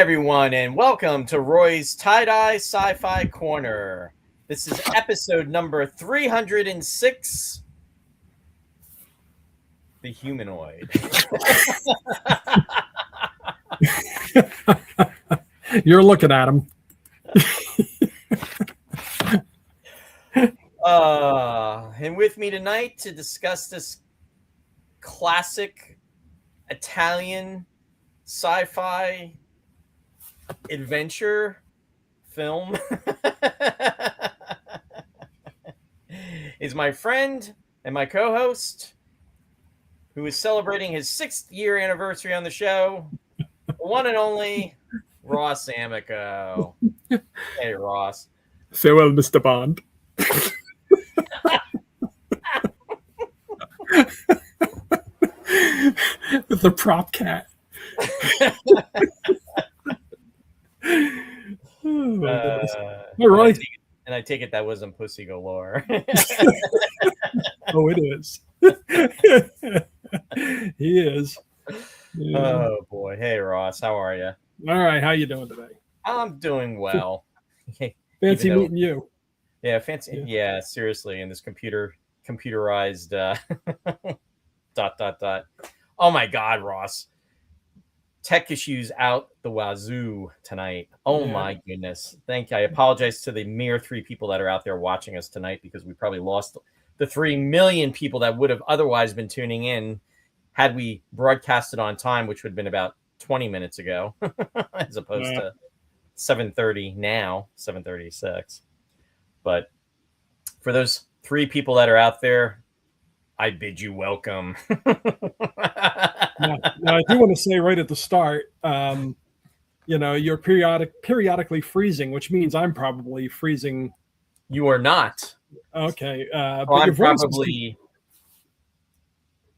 everyone, and welcome to Roy's Tie-Dye Sci-Fi Corner. This is episode number 306, The Humanoid. You're looking at him. And with me tonight to discuss this classic Italian sci-fi adventure film is my friend and my co-host, who is celebrating his 6th year anniversary on the show, the one and only Ross Amico. Hey, Ross. Farewell, Mr. Bond. With the prop cat. All right. And I take it that wasn't Pussy Galore. Oh, it is. He is. Yeah. Oh boy. Hey, Ross, how are you? All right, how you doing today? I'm doing well. Fancy meeting you. Yeah, fancy. Yeah, seriously, in this computerized ... Oh my God, Ross. Tech issues out the wazoo tonight. Oh my goodness. Thank you. I apologize to the mere 3 people that are out there watching us tonight, because we probably lost the 3 million people that would have otherwise been tuning in had we broadcasted on time, which would have been about 20 minutes ago, as opposed to 7:30 now, 7:36. But for those 3 people that are out there, I bid you welcome. Now, I do want to say right at the start, you're periodically freezing, which means I'm probably freezing. You are not. Okay. But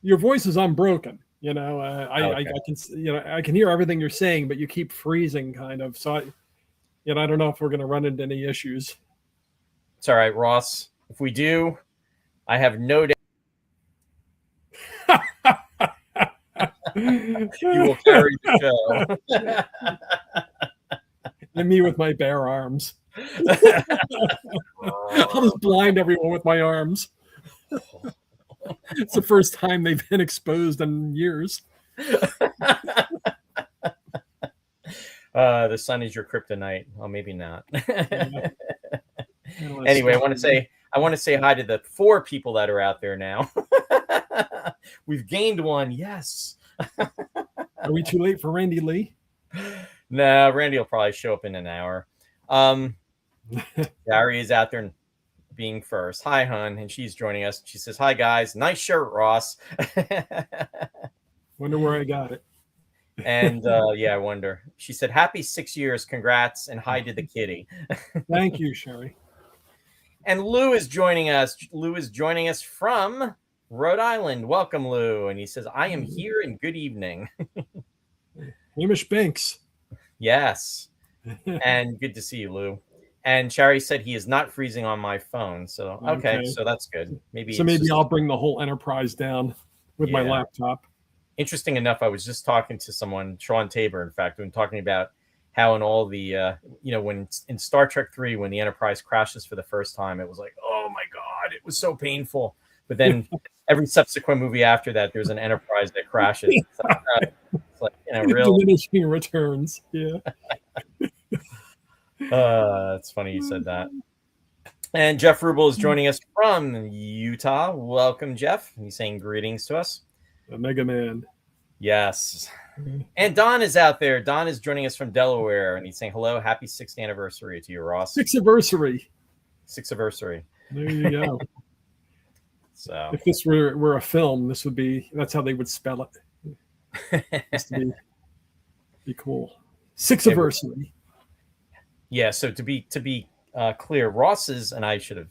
your voice is unbroken. Okay. I can hear everything you're saying, but you keep freezing kind of. So I don't know if we're going to run into any issues. It's all right, Ross. If we do, I have no doubt you will carry the show. And me with my bare arms. I'll just blind everyone with my arms. It's the first time they've been exposed in years. The sun is your kryptonite. Well, maybe not. Anyway, I want to say hi to the 4 people that are out there now. We've gained one. Yes. Are we too late for Randy Lee? No, Randy will probably show up in an hour. Gary is out there being first. Hi, hun. And she's joining us. She says, hi, guys. Nice shirt, Ross. Wonder where I got it. And I wonder. She said, happy 6 years. Congrats. And hi to the kitty. Thank you, Sherry. And Lou is joining us. Lou is joining us from Rhode Island. Welcome, Lou. And he says, I am here and good evening. Hamish Banks. Yes. And good to see you, Lou. And Sherry said he is not freezing on my phone. So, okay. So that's good. Maybe I'll bring the whole Enterprise down with my laptop. Interesting enough, I was just talking to someone, Sean Tabor, in fact, when talking about how in all the, when in Star Trek 3, when the Enterprise crashes for the first time, it was like, oh my God, it was so painful. But then every subsequent movie after that, there's an Enterprise that crashes. It's like real diminishing returns. Yeah. It's funny you said that. And Jeff Rubel is joining us from Utah. Welcome, Jeff. He's saying greetings to us. A Mega Man. Yes. And Don is out there. Don is joining us from Delaware, and he's saying hello, happy 6th anniversary to you, Ross. 6th anniversary. 6th anniversary. There you go. So if this were a film, that's how they would spell it. Just to be cool. 6th anniversary. Yeah. So to be clear, Ross's and I should have,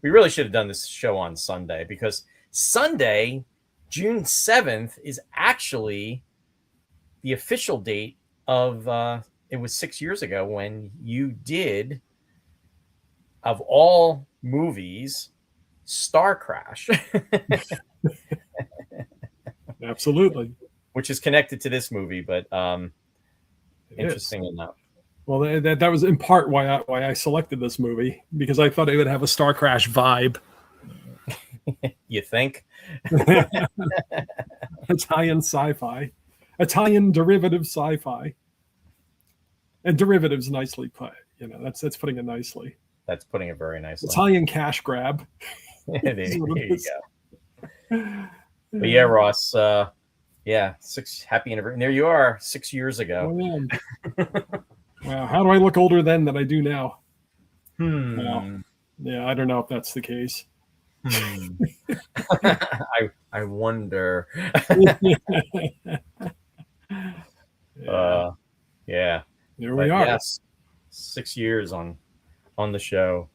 we really should have done this show on Sunday, because Sunday, June 7th, is actually the official date of it was 6 years ago when you did, of all movies, Star Crash. Absolutely. Which is connected to this movie, but Interesting enough. Well, that was in part why I selected this movie, because I thought it would have a Star Crash vibe. You think? Italian sci-fi, Italian derivative sci-fi, and derivatives nicely put. That's putting it nicely. That's putting it very nicely. Italian cash grab. There you go. But yeah, Ross. Yeah, happy anniversary. There you are, 6 years ago. Oh, wow, how do I look older then than I do now? Well, yeah, I don't know if that's the case. I wonder. Yeah. There we are. Yes, 6 years on the show.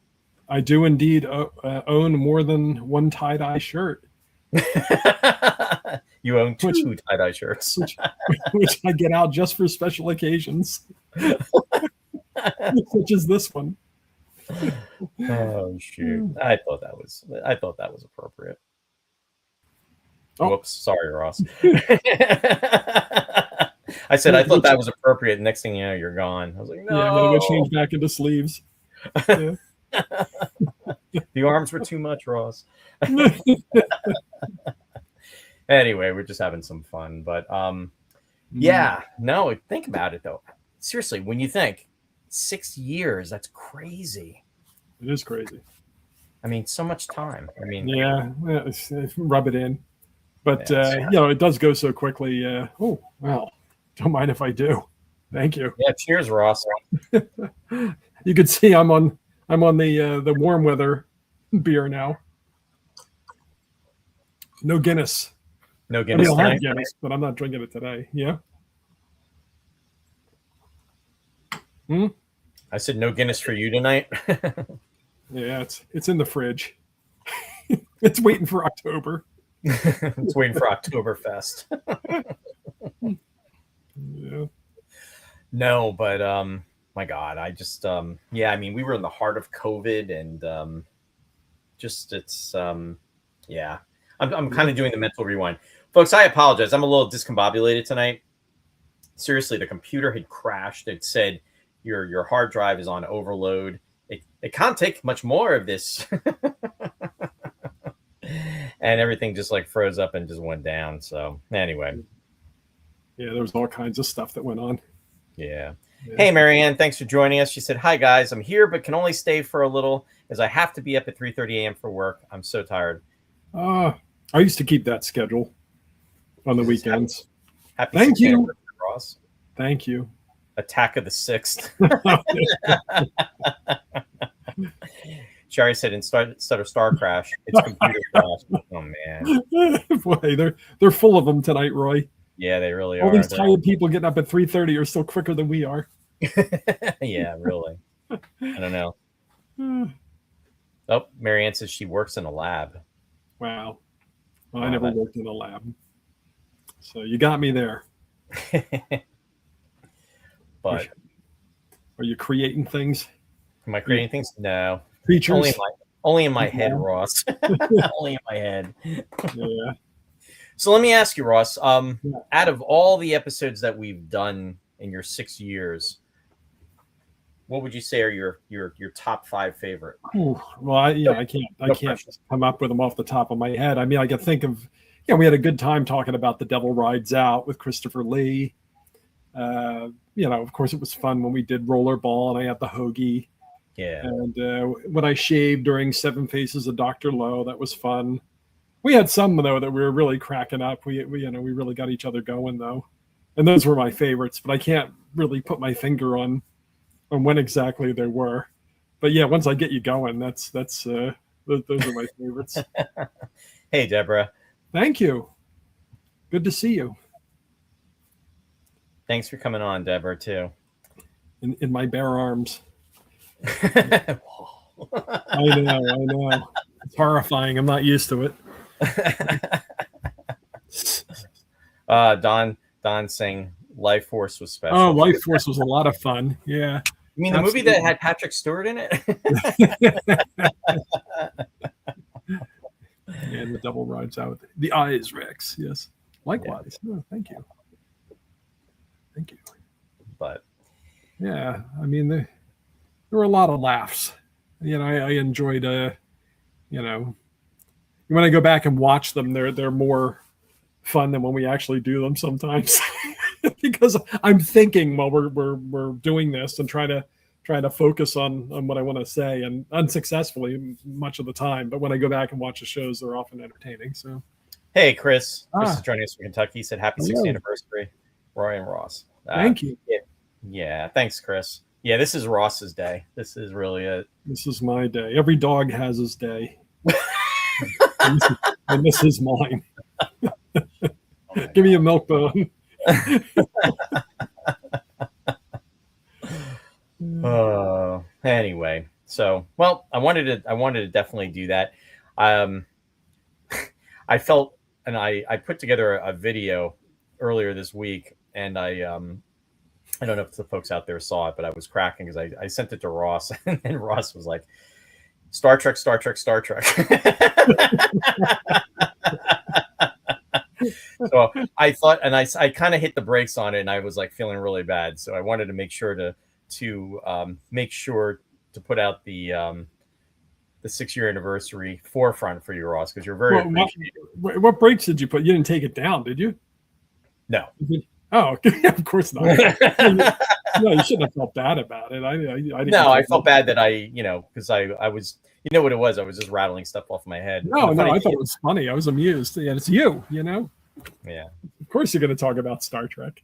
I do indeed own more than one tie-dye shirt. You own two tie-dye shirts, which I get out just for special occasions, such as this one. Oh shoot! I thought that was appropriate. Oh. Whoops, sorry, Ross. I said I thought that was appropriate. Next thing you know, you're gone. I was like, no. Yeah, I'm gonna go change back into sleeves. Yeah. The arms were too much, Ross. Anyway, we're just having some fun, but yeah, no, think about it though. Seriously, when you think 6 years, that's crazy. It is crazy. I mean, so much time. I mean, yeah, rub it in, but it does go so quickly. Oh, well, don't mind if I do. Thank you. Yeah, cheers, Ross. You can see I'm on the warm weather beer now. No Guinness. No Guinness. I'll have Guinness, but I'm not drinking it today. Yeah. I said no Guinness for you tonight. Yeah, it's in the fridge. It's waiting for October. It's waiting for Oktoberfest. Yeah. No, but my God, I just yeah, I mean, we were in the heart of COVID, and yeah. I'm kind of doing the mental rewind. Folks, I apologize. I'm a little discombobulated tonight. Seriously, the computer had crashed. It said your hard drive is on overload. It can't take much more of this. And everything just like froze up and just went down. So anyway. Yeah, there was all kinds of stuff that went on. Yeah. Hey, Marianne, thanks for joining us. She said, hi, guys. I'm here, but can only stay for a little as I have to be up at 3:30 a.m. for work. I'm so tired. I used to keep that schedule on the weekends. Happy Thank you, Ross. Thank you. Attack of the Sixth. Sherry said instead of Star Crash, it's computer crash. Oh man, boy, they're full of them tonight, Roy. Yeah, they really are. All these tired people getting up at 3:30 are still quicker than we are. Yeah, really. I don't know. Oh, Marianne says she works in a lab. Wow. Well, I never worked in a lab. So you got me there. But are you creating things? Am I creating things? No. Creatures? Only in my head, Ross. Only in my head. Yeah. So let me ask you, Ross, out of all the episodes that we've done in your 6 years, what would you say are your top 5 favorite? Ooh, well, I can't come up with them off the top of my head. I mean, I can think of, we had a good time talking about The Devil Rides Out with Christopher Lee. Of course, it was fun when we did Rollerball and I had the hoagie. Yeah. And when I shaved during 7 Faces of Dr. Lowe, that was fun. We had some though that we were really cracking up. We really got each other going though, and those were my favorites. But I can't really put my finger on when exactly they were. But yeah, once I get you going, those are my favorites. Hey, Deborah. Thank you. Good to see you. Thanks for coming on, Deborah, too. In my bare arms. I know. It's horrifying. I'm not used to it. Don saying Life Force was special. Oh, Life Force was a lot of fun. Yeah. You mean the movie that had Patrick Stewart in it? And The Devil Rides Out. The Eyes, Rex. Yes. Likewise. Yeah. Oh, thank you. But Yeah, I mean, there were a lot of laughs. I enjoyed, when I go back and watch them, they're more fun than when we actually do them sometimes, because I'm thinking while we're doing this and trying to focus on what I want to say, and unsuccessfully much of the time. But when I go back and watch the shows, they're often entertaining. So, Hey, Chris. Chris is joining us from Kentucky. He said happy 60th hello. anniversary, Roy and Ross. Thank you. Yeah, thanks, Chris. Yeah, this is Ross's day. This is really it. This is my day. Every dog has his day. and this is mine. Give me a milk bone. Anyway, so well, I wanted to definitely do that. I felt, and I put together a video earlier this week, and I don't know if the folks out there saw it, but I was cracking because I sent it to Ross, and then Ross was like, Star Trek, Star Trek, Star Trek. So I thought, and I kind of hit the brakes on it, and I was like feeling really bad. So I wanted to make sure to put out the 6-year anniversary forefront for you, Ross, because you're very appreciated. What brakes did you put? You didn't take it down, did you? No. Oh, of course not. No, you shouldn't have felt bad about it. I felt bad that because I was, what it was. I was just rattling stuff off my head. No, I thought it was funny. I was amused. Yeah, it's you, Yeah. Of course you're going to talk about Star Trek.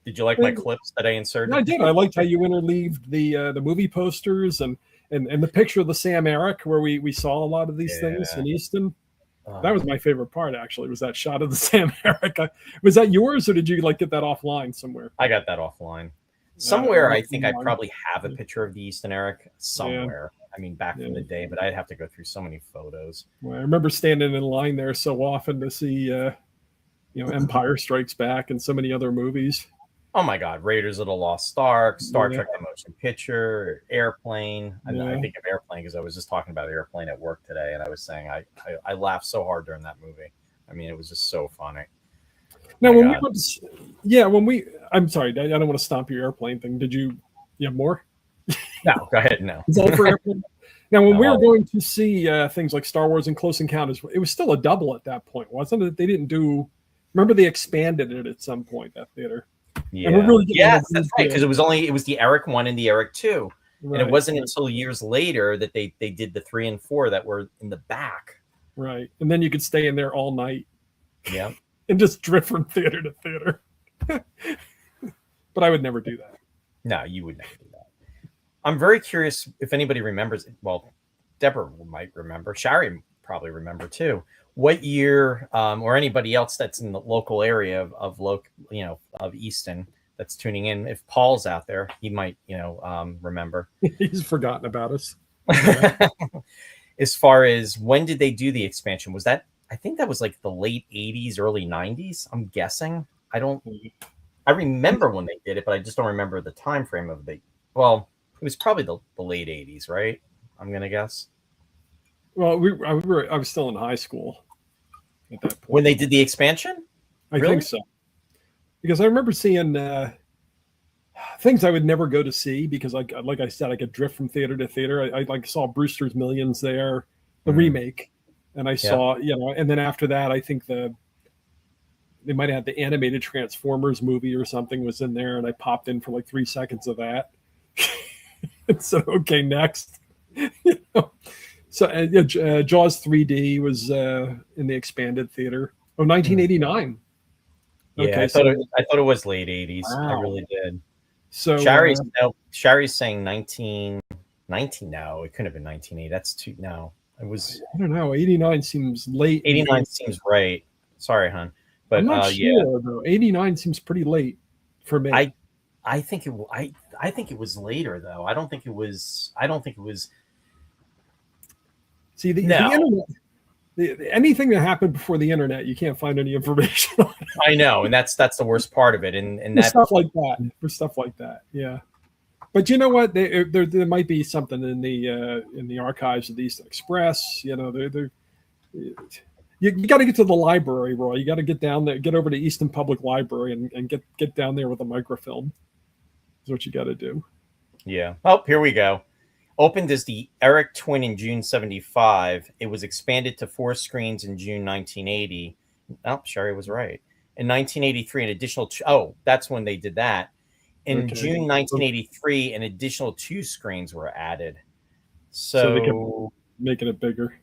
Did you like my clips that I inserted? I did. I liked how you interleaved the movie posters and the picture of the Sam Eric where we saw a lot of these things in Easton. That was my favorite part, actually, was that shot of the Sam Eric. Was that yours, or did you get that offline somewhere? I got that offline. Somewhere, I think I probably have a picture of the Easton Eric somewhere. Yeah. I mean, back in the day, but I'd have to go through so many photos. Well, I remember standing in line there so often to see, Empire Strikes Back and so many other movies. Oh my God, Raiders of the Lost Ark, Star Trek the Motion Picture, Airplane. I think of Airplane because I was just talking about Airplane at work today, and I was saying I laughed so hard during that movie. I mean, it was just so funny. Now, I'm sorry, I don't want to stomp your Airplane thing. Did you have more? No, go ahead. No. Is that for Airplane? Now, when we were going to see things like Star Wars and Close Encounters, it was still a double at that point, wasn't it? They didn't do. Remember, they expanded it at some point, that theater. Yeah. Yes, that's right. Because it was the Eric 1 and the Eric 2, and it wasn't until years later that they did the 3 and 4 that were in the back. Right, and then you could stay in there all night. Yeah, and just drift from theater to theater. But I would never do that. No, you would never do that. I'm very curious if anybody remembers. Well, Deborah might remember. Shari probably remember too. What year, or anybody else that's in the local area of Easton that's tuning in? If Paul's out there, he might, remember. He's forgotten about us. As far as when did they do the expansion? Was that? I think that was like the late 80s, early 90s. I'm guessing. I remember when they did it, but I just don't remember the time frame of the. Well, it was probably the late 80s, right? I'm gonna guess. Well, I was still in high school at that point. When they did the expansion? I think so. Because I remember seeing things I would never go to see because, like I said, I could drift from theater to theater. I saw Brewster's Millions there, the remake, and I saw, and then after that, I think they might have had the animated Transformers movie or something was in there, and I popped in for like 3 seconds of that. And so, okay, next. So Jaws 3D was in the expanded theater. 1989. Yeah, okay, I thought it was late 80s. Wow. I really did. So Shari's saying 19. No, it couldn't have been 1980. That's too. No, it was. I don't know. 89 seems late. 89 seems right. Sorry, hon. But I'm not sure though. 89 seems pretty late for me. I think it was later though. I don't think it was. See, the internet, anything that happened before the internet, you can't find any information on it. I know, and that's the worst part of it. And that stuff like that, yeah. But you know what? There might be something in the archives of the Eastern Express. You got to get to the library, Roy. You got to get down there, get over to Easton Public Library, and get down there with a microfilm. is what you got to do. Yeah. Oh, here we go. Opened as the Eric Twin in June 75. It was expanded to 4 screens in June 1980. Oh, Sherry was right. In 1983, an additional that's when they did that. In June 1983, an additional 2 screens were added. So they kept making it bigger.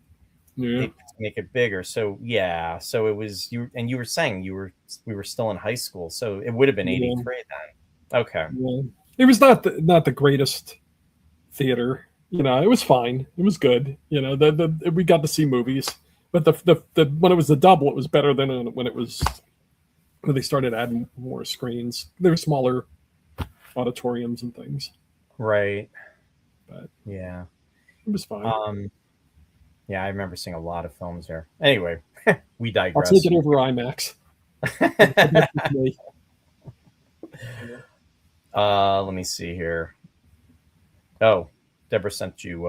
Yeah. They make it bigger. So yeah. So it was you, and you were saying we were still in high school, so it would have been 83 then. Okay. Yeah. It was not the greatest theater. You know, it was fine. It was good. You know, we got to see movies, but the when it was the double, it was better than when they started adding more screens. There were smaller auditoriums and things. Right. But yeah, it was fine. Yeah, I remember seeing a lot of films there. Anyway, we digress. I'll take it over IMAX. Let me see here. Oh, Deborah sent you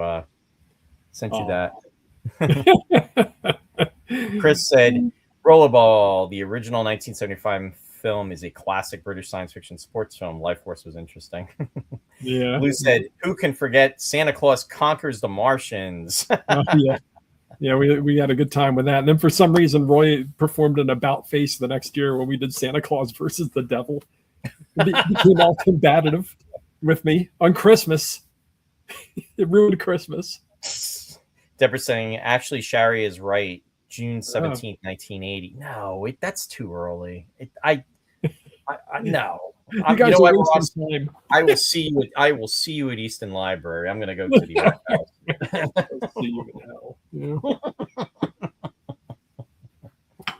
that. Chris said, Rollerball, the original 1975 film, is a classic British science fiction sports film. Life Force was interesting. Yeah. Lou said, who can forget Santa Claus Conquers the Martians? Yeah, we had a good time with that. And then for some reason, Roy performed an about face the next year when we did Santa Claus versus the Devil. He became all combative with me on Christmas. It ruined Christmas. Deborah saying, actually, Shari is right. June 17th, 1980. No, that's too early. No. You guys, you know what, Ross? Time. I will see you at Easton Library. I'm going to go to the art house. I'll see you in hell.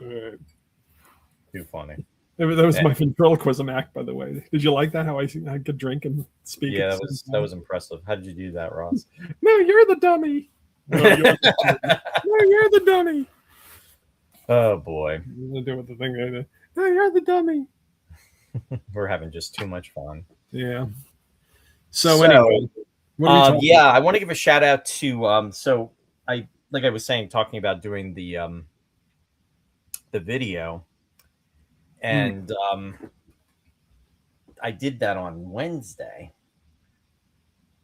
Yeah. Right. Too funny. That was my ventriloquism act, by the way. Did you like that? How I could drink and speak? Yeah, that was impressive. How did you do that, Ross? No, you're the dummy. No, you're the dummy. Oh boy. I'm doing the thing right there. No, you're the dummy. We're having just too much fun. Yeah. So anyway, I want to give a shout out to so I was saying, talking about doing the video, and I did that on Wednesday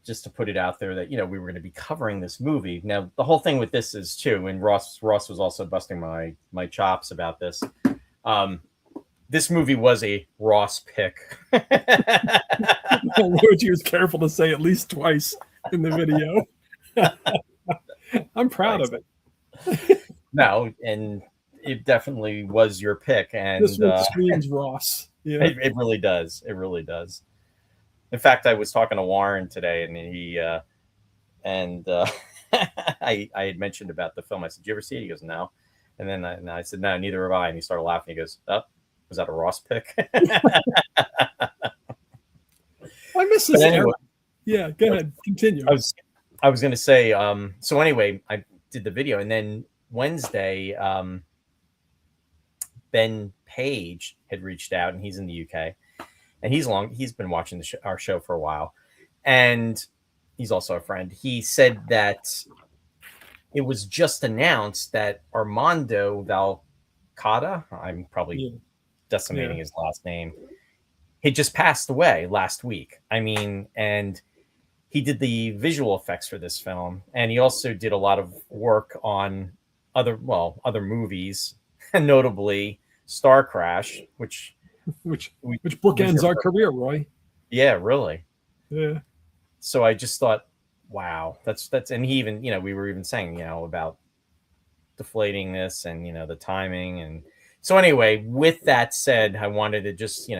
just to put it out there that we were going to be covering this movie. Now the whole thing with this is too, and Ross was also busting my chops about this. This movie was a Ross pick. He was careful to say at least twice in the video. I'm proud of it. No, and it definitely was your pick. And this one screams Ross. Yeah, it really does. It really does. In fact, I was talking to Warren today, and he I had mentioned about the film. I said, "Did you ever see it?" He goes, "No." And then I said, "No, neither have I." And he started laughing. He goes, "Oh, was that a Ross pick?" I miss this. Anyway, yeah, go ahead. Continue. I was going to say, so anyway, I did the video, and then Wednesday, Ben Page had reached out, and he's in the UK, and he's been watching our show for a while, and he's also a friend. He said that it was just announced that Armando Valcada, I'm probably decimating his last name, he just passed away last week. I mean, and he did the visual effects for this film, and he also did a lot of work on other movies, notably Star Crash, which bookends our career, Roy. Yeah, really. Yeah. So I just thought, wow, that's, and he even, we were even saying, about deflating this and, the timing. And so anyway, with that said, I wanted to just,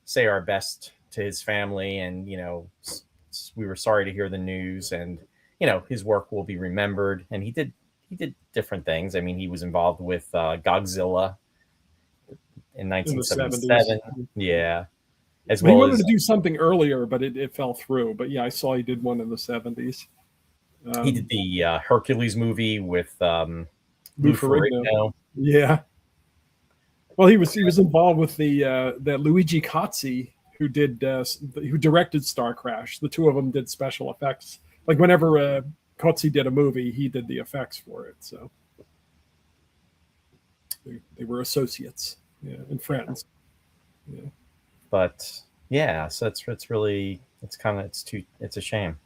say our best to his family, and, we were sorry to hear the news, and, his work will be remembered. And he did different things. I mean, he was involved with Godzilla in 1977. Yeah. As well, he wanted to do something earlier, but it fell through. But yeah, I saw he did one in the 70s. He did the Hercules movie with Lou Ferrigno. Yeah. Well, he was involved with that Luigi Cozzi, who directed Star Crash. The two of them did special effects. Like whenever Cozzi did a movie, he did the effects for it. So they were associates, and friends. Yeah. But Yeah, so it's really it's a shame.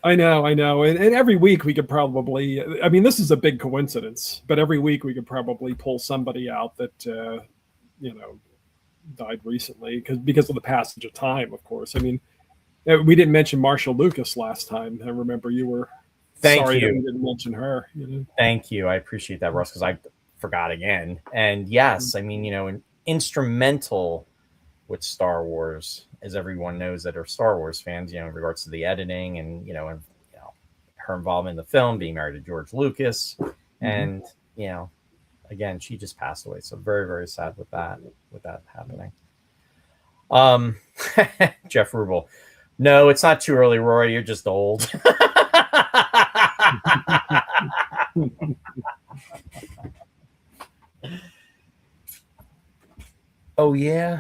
I know, and every week we could probably. I mean, this is a big coincidence, but every week we could probably pull somebody out that you know died recently because of the passage of time. Of course, I mean, we didn't mention Marshall Lucas last time. I remember you were sorry that we didn't mention her. You know? Thank you. I appreciate that, Russ, because I forgot again. And yes, I mean, an instrumental with Star Wars, as everyone knows that are Star Wars fans, in regards to the editing and her involvement in the film, being married to George Lucas, and again, she just passed away. So very, very sad with that happening. Jeff Rubel, no, it's not too early, Roy. You're just old. Oh yeah.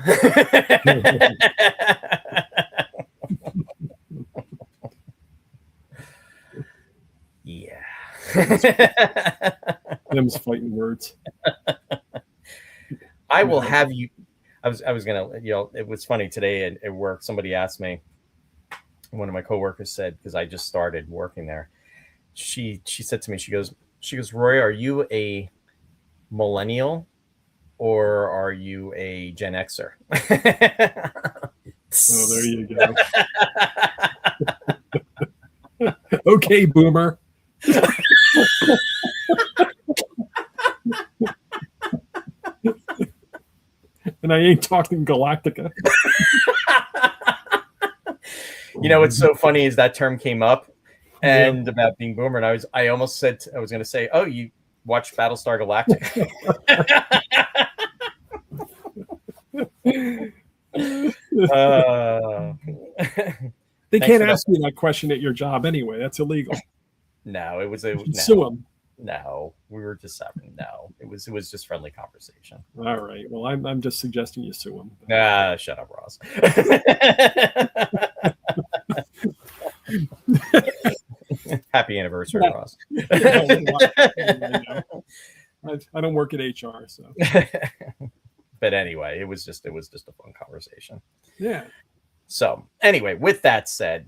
Yeah. Them's fighting words. I will have you. I was gonna, it was funny today at work. Somebody asked me. One of my coworkers said, because I just started working there. She said to me, she goes, Roy, are you a millennial or are you a Gen Xer? Oh, there you go. Okay, boomer. And I ain't talking Galactica. What's so funny is that term came up and about being boomer, and I almost said, I was going to say, oh, you watch Battlestar Galactica. They can't ask you that question at your job anyway. That's illegal. No, it was sue them. No, we were just having it was just friendly conversation. All right. Well, I'm just suggesting you sue them. Shut up, Ross. Happy anniversary, Ross. I don't work at HR, so. But anyway, it was just a fun conversation. Yeah. So anyway, with that said,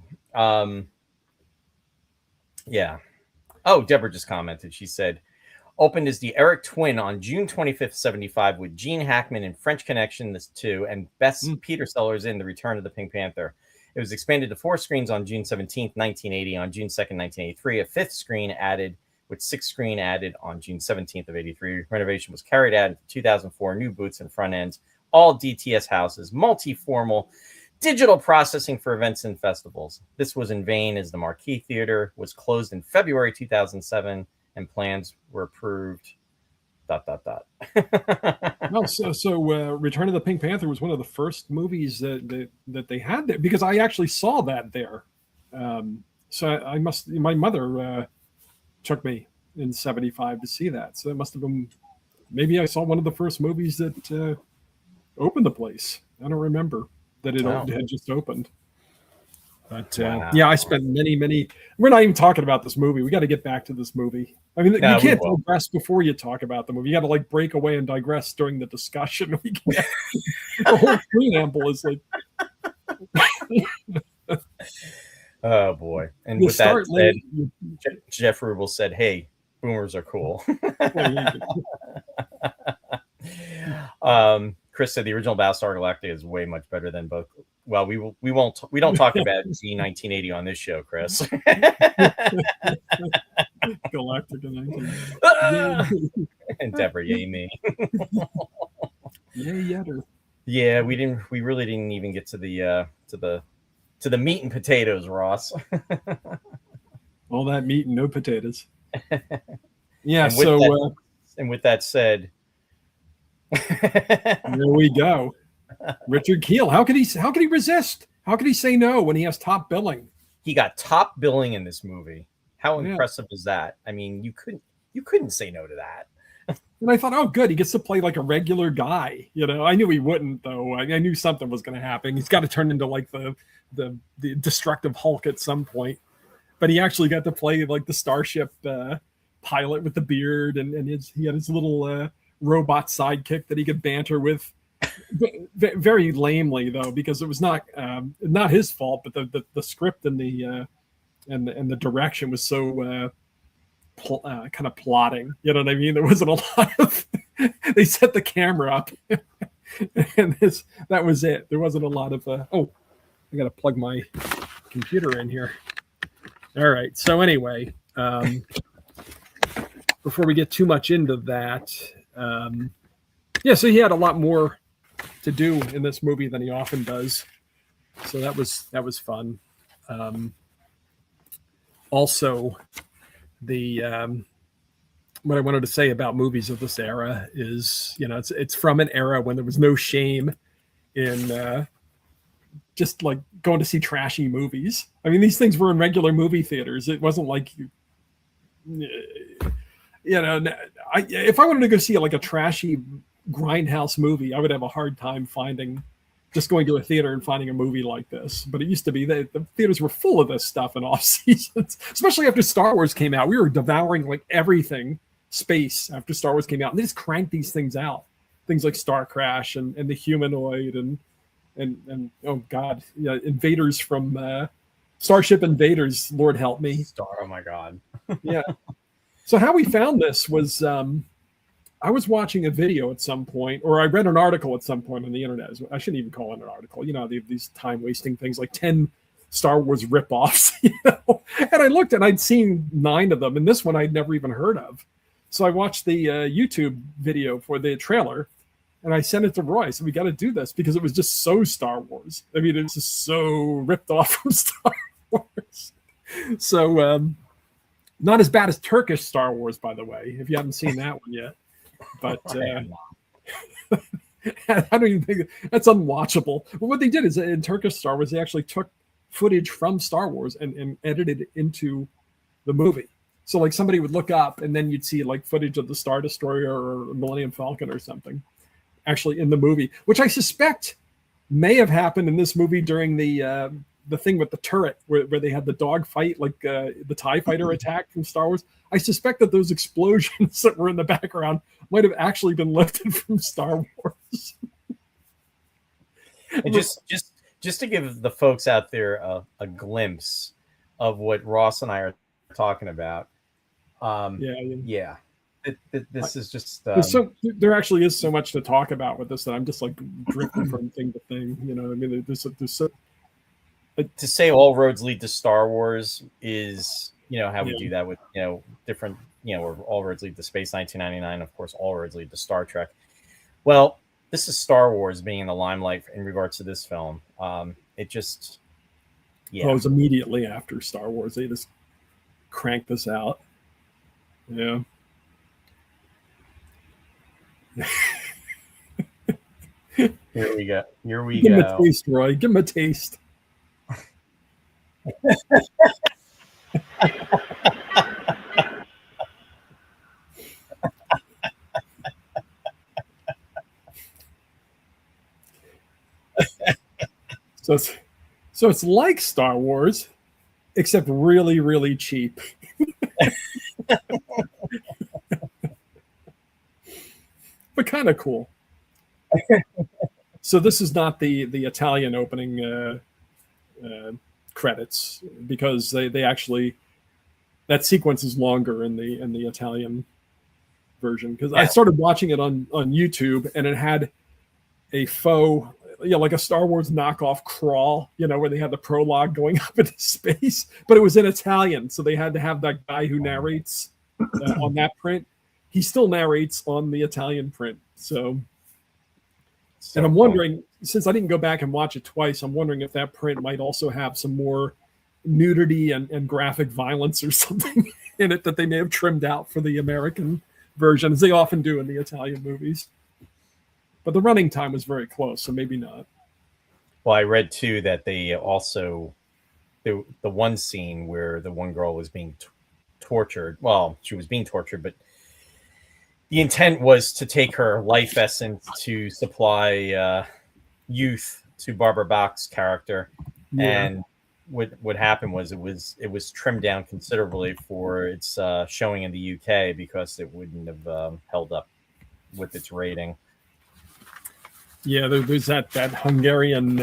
yeah. Oh, Deborah just commented. She said, opened as the Eric Twin on June 25th, 75, with Gene Hackman in French Connection, this too, and Bess Peter Sellers in The Return of the Pink Panther. It was expanded to 4 screens on June 17th, 1980. On June 2nd, 1983, a 5th screen added, with 6th screen added on June 17th of 83. Renovation was carried out in 2004. New booths and front ends, all DTS houses, multi-formal digital processing for events and festivals. This was in vain as the Marquee Theater was closed in February 2007 and plans were approved. ... So Return of the Pink Panther was one of the first movies that they had there, because I actually saw that there. My mother took me in 75 to see that. So it must have been, maybe I saw one of the first movies that opened the place. I don't remember that it had just opened. But I spent many. We're not even talking about this movie. We got to get back to this movie. I mean, you can't digress before you talk about the movie. You got to break away and digress during the discussion. We can't. The whole preamble is like. Oh boy! And with that said, Jeff Rubel said, "Hey, boomers are cool." Chris said the original Battlestar Galactica is way much better than both. Well, we don't talk about G1980 on this show, Chris. Galactica 1980. And Deborah, yay me. Yay yetter. Yeah, we really didn't even get to the meat and potatoes, Ross. All that meat and no potatoes. Yeah, and with that said, there we go. Richard Kiel. How could he resist? How could he say no when he has top billing? He got top billing in this movie. How impressive is that? I mean, you couldn't say no to that. And I thought, oh, good, he gets to play like a regular guy. I knew he wouldn't, though. I knew something was going to happen. He's got to turn into like the destructive Hulk at some point. But he actually got to play like the Starship pilot with the beard, and he had his little robot sidekick that he could banter with very lamely though, because it was not his fault, but the script and the direction was so kind of plotting. You know what I mean? There wasn't a lot of. They set the camera up, and that was it. There wasn't a lot of. Oh, I got to plug my computer in here. All right. So anyway, before we get too much into that, so he had a lot more to do in this movie than he often does. So that was fun. Also, what I wanted to say about movies of this era is, it's from an era when there was no shame in just like going to see trashy movies. I mean, these things were in regular movie theaters. It wasn't like if I wanted to go see like a trashy grindhouse movie, I would have a hard time just going to a theater and finding a movie like this. But it used to be that the theaters were full of this stuff in off seasons, especially after Star Wars came out. We were devouring like everything space after Star Wars came out, and they just cranked these things out. Things like Star Crash and the Humanoid and oh god, invaders from Starship Invaders. Lord help me. Oh my god. Yeah. So how we found this was I was watching a video at some point, or I read an article at some point on the internet. I shouldn't even call it an article. These time-wasting things like 10 Star Wars ripoffs. And I looked and I'd seen 9 of them, and this one I'd never even heard of. So I watched the YouTube video for the trailer, and I sent it to Roy. So we got to do this because it was just so Star Wars. I mean, it's just so ripped off from Star Wars. So not as bad as Turkish Star Wars, by the way, if you haven't seen that one yet. But I don't even think that's unwatchable. But what they did is in Turkish Star Wars, they actually took footage from Star Wars and edited it into the movie. So like somebody would look up and then you'd see like footage of the Star Destroyer or Millennium Falcon or something actually in the movie, which I suspect may have happened in this movie during the thing with the turret where they had the dog fight, like the TIE fighter attack from Star Wars. I suspect that those explosions that were in the background might have actually been lifted from Star Wars. And just to give the folks out there a glimpse of what Ross and I are talking about. This is just there actually is so much to talk about with this that I'm just like drifting from thing to thing. I mean, there's so. To say all roads lead to Star Wars is, how we do that with, different, or all roads lead to Space 1999. Of course, all roads lead to Star Trek. Well, this is Star Wars being in the limelight in regards to this film. It just, Well, it was immediately after Star Wars. They just cranked this out. Yeah. Here we go. Give him a taste, Roy. Give him a taste. So it's like Star Wars, except really, really cheap. But kind of cool. So this is not the Italian opening credits, because they actually, that sequence is longer in the Italian version, because I started watching it on YouTube and it had a faux, like a Star Wars knockoff crawl, where they had the prologue going up into space, but it was in Italian, so they had to have that guy who narrates on that print. He still narrates on the Italian print. So and I'm wondering, since I didn't go back and watch it twice, I'm wondering if that print might also have some more nudity and graphic violence or something in it that they may have trimmed out for the American version, as they often do in the Italian movies. But the running time was very close, so maybe not. Well, I read too that they also, the one scene where the one girl was being tortured. Well, she was being tortured, but the intent was to take her life essence to supply youth to Barbara Bach's character. Yeah. And what happened was it was trimmed down considerably for its showing in the UK, because it wouldn't have held up with its rating. Yeah, there's that Hungarian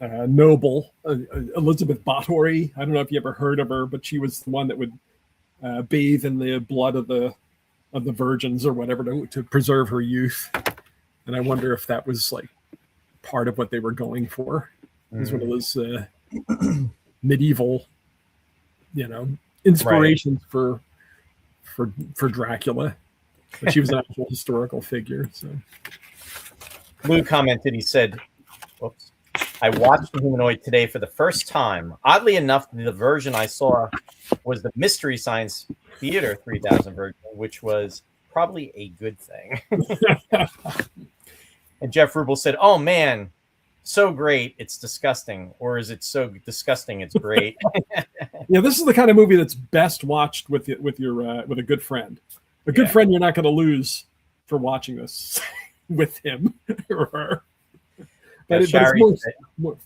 noble, Elizabeth Báthory. I don't know if you ever heard of her, but she was the one that would bathe in the blood of the virgins or whatever to preserve her youth. And I wonder if that was like part of what they were going for. It was one of those medieval, inspirations for Dracula. But she was an actual historical figure. So Lou commented, he said, "Whoops. I watched the Humanoid today for the first time. Oddly enough, the version I saw was the Mystery Science Theater 3000 version, which was probably a good thing." And Jeff Rubel said, "Oh man, so great, it's disgusting." Or is it so disgusting it's great? Yeah, this is the kind of movie that's best watched with a good friend. A good friend you're not going to lose for watching this with him or her. But it's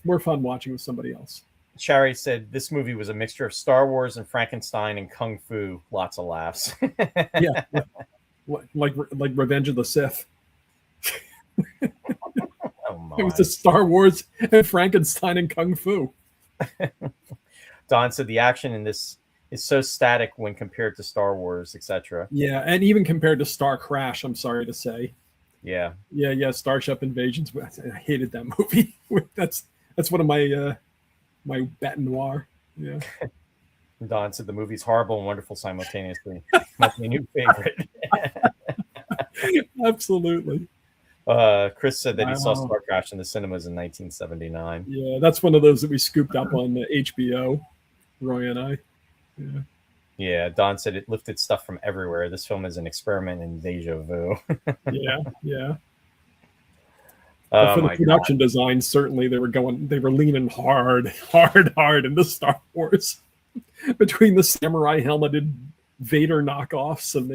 more fun watching with somebody else. Shari said this movie was a mixture of Star Wars and Frankenstein and Kung Fu. Lots of laughs. yeah. Like Revenge of the Sith. Oh my. It was a Star Wars and Frankenstein and Kung Fu. Don said the action in this is so static when compared to Star Wars, etc. Yeah, and even compared to Star Crash, I'm sorry to say. Yeah. Starship Invasions. I hated that movie. That's one of my my bête noir. Yeah. Don said the movie's horrible and wonderful simultaneously. Must be a new favorite. Absolutely. Chris said that he saw Star Crash in the cinemas in 1979. Yeah, that's one of those that we scooped up on HBO, Roy and I. Yeah. Yeah, Don said it lifted stuff from everywhere. This film is an experiment in deja vu. Yeah. For the production design, certainly they were leaning hard into Star Wars. Between the samurai helmeted Vader knockoffs and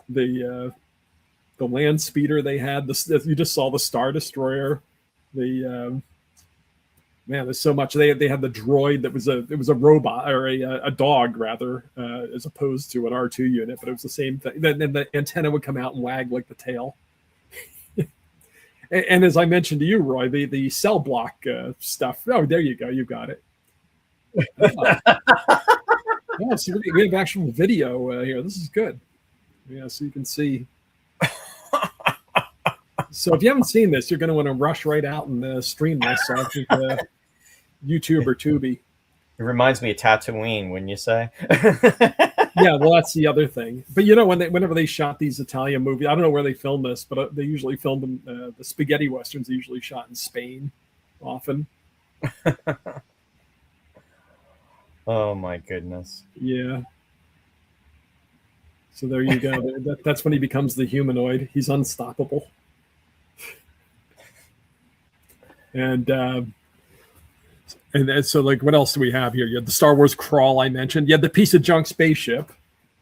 the land speeder they had, you just saw the Star Destroyer. Man, there's so much. They had the droid that was a robot or a dog rather, as opposed to an R2 unit, but it was the same thing. Then the antenna would come out and wag like the tail. and as I mentioned to you, Roy, the cell block stuff. Oh, there you go. You got it. Yeah, so we have actual video here. This is good. Yeah, so you can see. So if you haven't seen this, you're going to want to rush right out and stream this on YouTube or Tubi. It reminds me of Tatooine, wouldn't you say? Yeah, well, that's the other thing. But whenever they shot these Italian movies, I don't know where they filmed this, but they usually filmed them. The spaghetti westerns are usually shot in Spain, often. Oh my goodness. Yeah. So there you go. That's when he becomes the humanoid. He's unstoppable. And so, like, what else do we have here? You had the Star Wars crawl I mentioned. You had the piece of junk spaceship.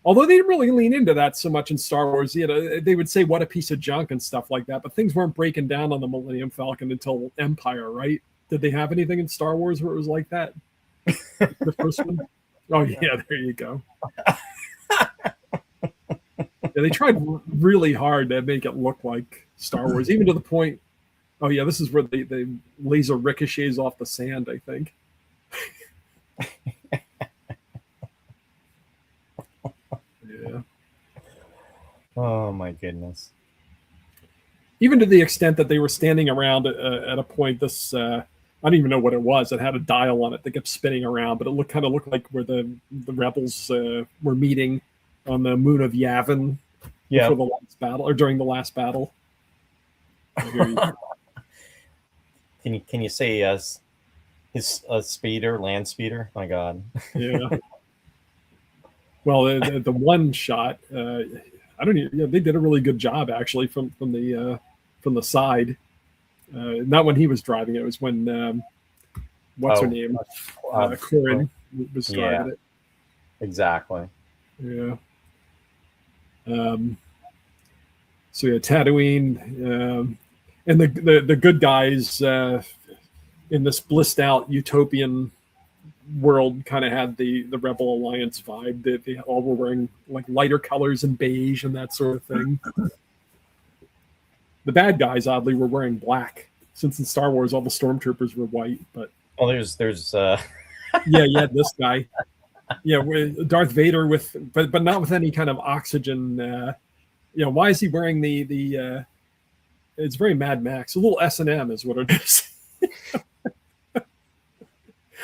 Although they didn't really lean into that so much in Star Wars. They would say, what a piece of junk and stuff like that. But things weren't breaking down on the Millennium Falcon until Empire, right? Did they have anything in Star Wars where it was like that? The first one? Oh, yeah, there you go. Yeah, they tried really hard to make it look like Star Wars, even to the point. Oh, yeah, this is where the laser ricochets off the sand, I think. Yeah. Oh, my goodness. Even to the extent that they were standing around at a point, I don't even know what it was. It had a dial on it that kept spinning around, but it kind of looked like where the rebels were meeting on the moon of Yavin before the last battle, or during the last battle. Can you say his speeder, land speeder? My God. Yeah. Well, the one shot, I don't even. Yeah, they did a really good job actually from the side. Not when he was driving it. It was when what's her name, Corrine was driving it. Exactly. Yeah. So yeah, Tatooine, and the good guys in this blissed out utopian world kind of had the Rebel Alliance vibe. They all were wearing like lighter colors and beige and that sort of thing. The bad guys, oddly, were wearing black, since in Star Wars all the stormtroopers were white. But there's yeah, this guy, yeah, Darth Vader but not with any kind of oxygen. Why is he wearing the? It's very Mad Max. A little S&M is what it is.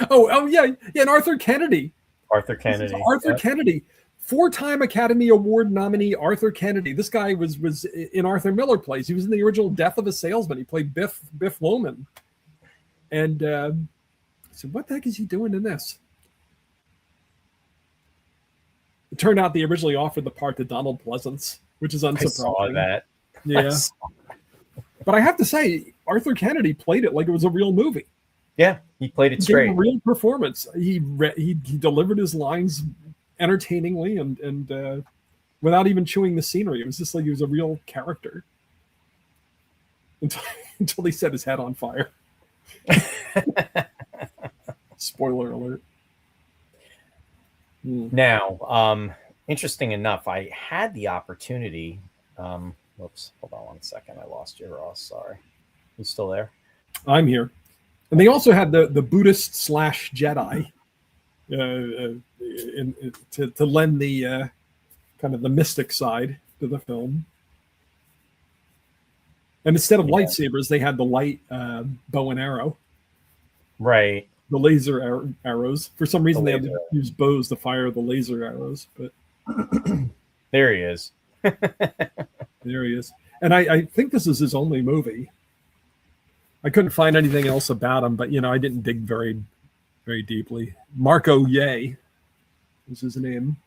oh yeah, and Arthur Kennedy. Arthur Kennedy. 4-time Academy Award nominee Arthur Kennedy. This guy was in Arthur Miller plays. He was in the original Death of a Salesman. He played Biff Loman. And so what the heck is he doing in this? It turned out they originally offered the part to Donald Pleasance, which is unsurprising. I saw that. Yeah. But I have to say, Arthur Kennedy played it like it was a real movie. Yeah, he played it straight. He gave a real performance. He delivered his lines entertainingly and without even chewing the scenery. It was just like he was a real character until he set his head on fire. Spoiler alert. Now, interesting enough, I had the opportunity. Whoops, hold on 1 second. I lost you, Ross. Sorry. You still there? I'm here. And they also had the Buddhist / Jedi to lend the kind of the mystic side to the film. And instead of lightsabers, they had the light bow and arrow. Right. The laser arrows. For some reason, they had to use bows to fire the laser arrows. But there he is. There he is. And I think this is his only movie. I couldn't find anything else about him, but I didn't dig very, very deeply. Marco Ye is his name.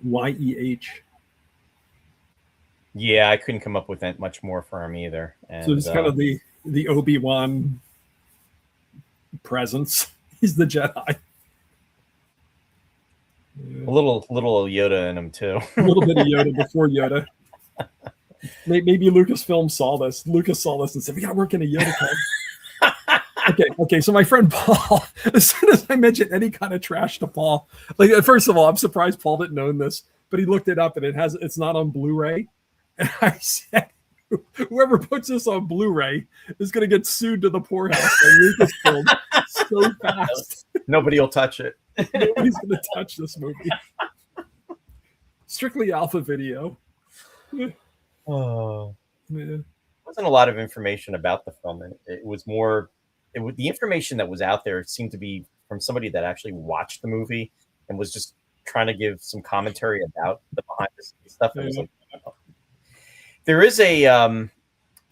Y-E-H. Yeah, I couldn't come up with that much more for him either. And, so it's kind of the Obi-Wan presence. He's the Jedi. A little Yoda in him too. A little bit of Yoda before Yoda. Maybe Lucasfilm saw this. Lucas saw this and said, "We got to work in a Yoda club." Okay. So my friend Paul, as soon as I mentioned any kind of trash to Paul, like first of all, I'm surprised Paul didn't know this, but he looked it up and it's not on Blu-ray. And I said, whoever puts this on Blu-ray is going to get sued to the poorhouse by Lucasfilm so fast. Nobody will touch it. Nobody's going to touch this movie. Strictly Alpha Video. Oh, yeah. There wasn't a lot of information about the film. It was more, the information that was out there seemed to be from somebody that actually watched the movie and was just trying to give some commentary about the behind the scenes stuff. It was like, there is an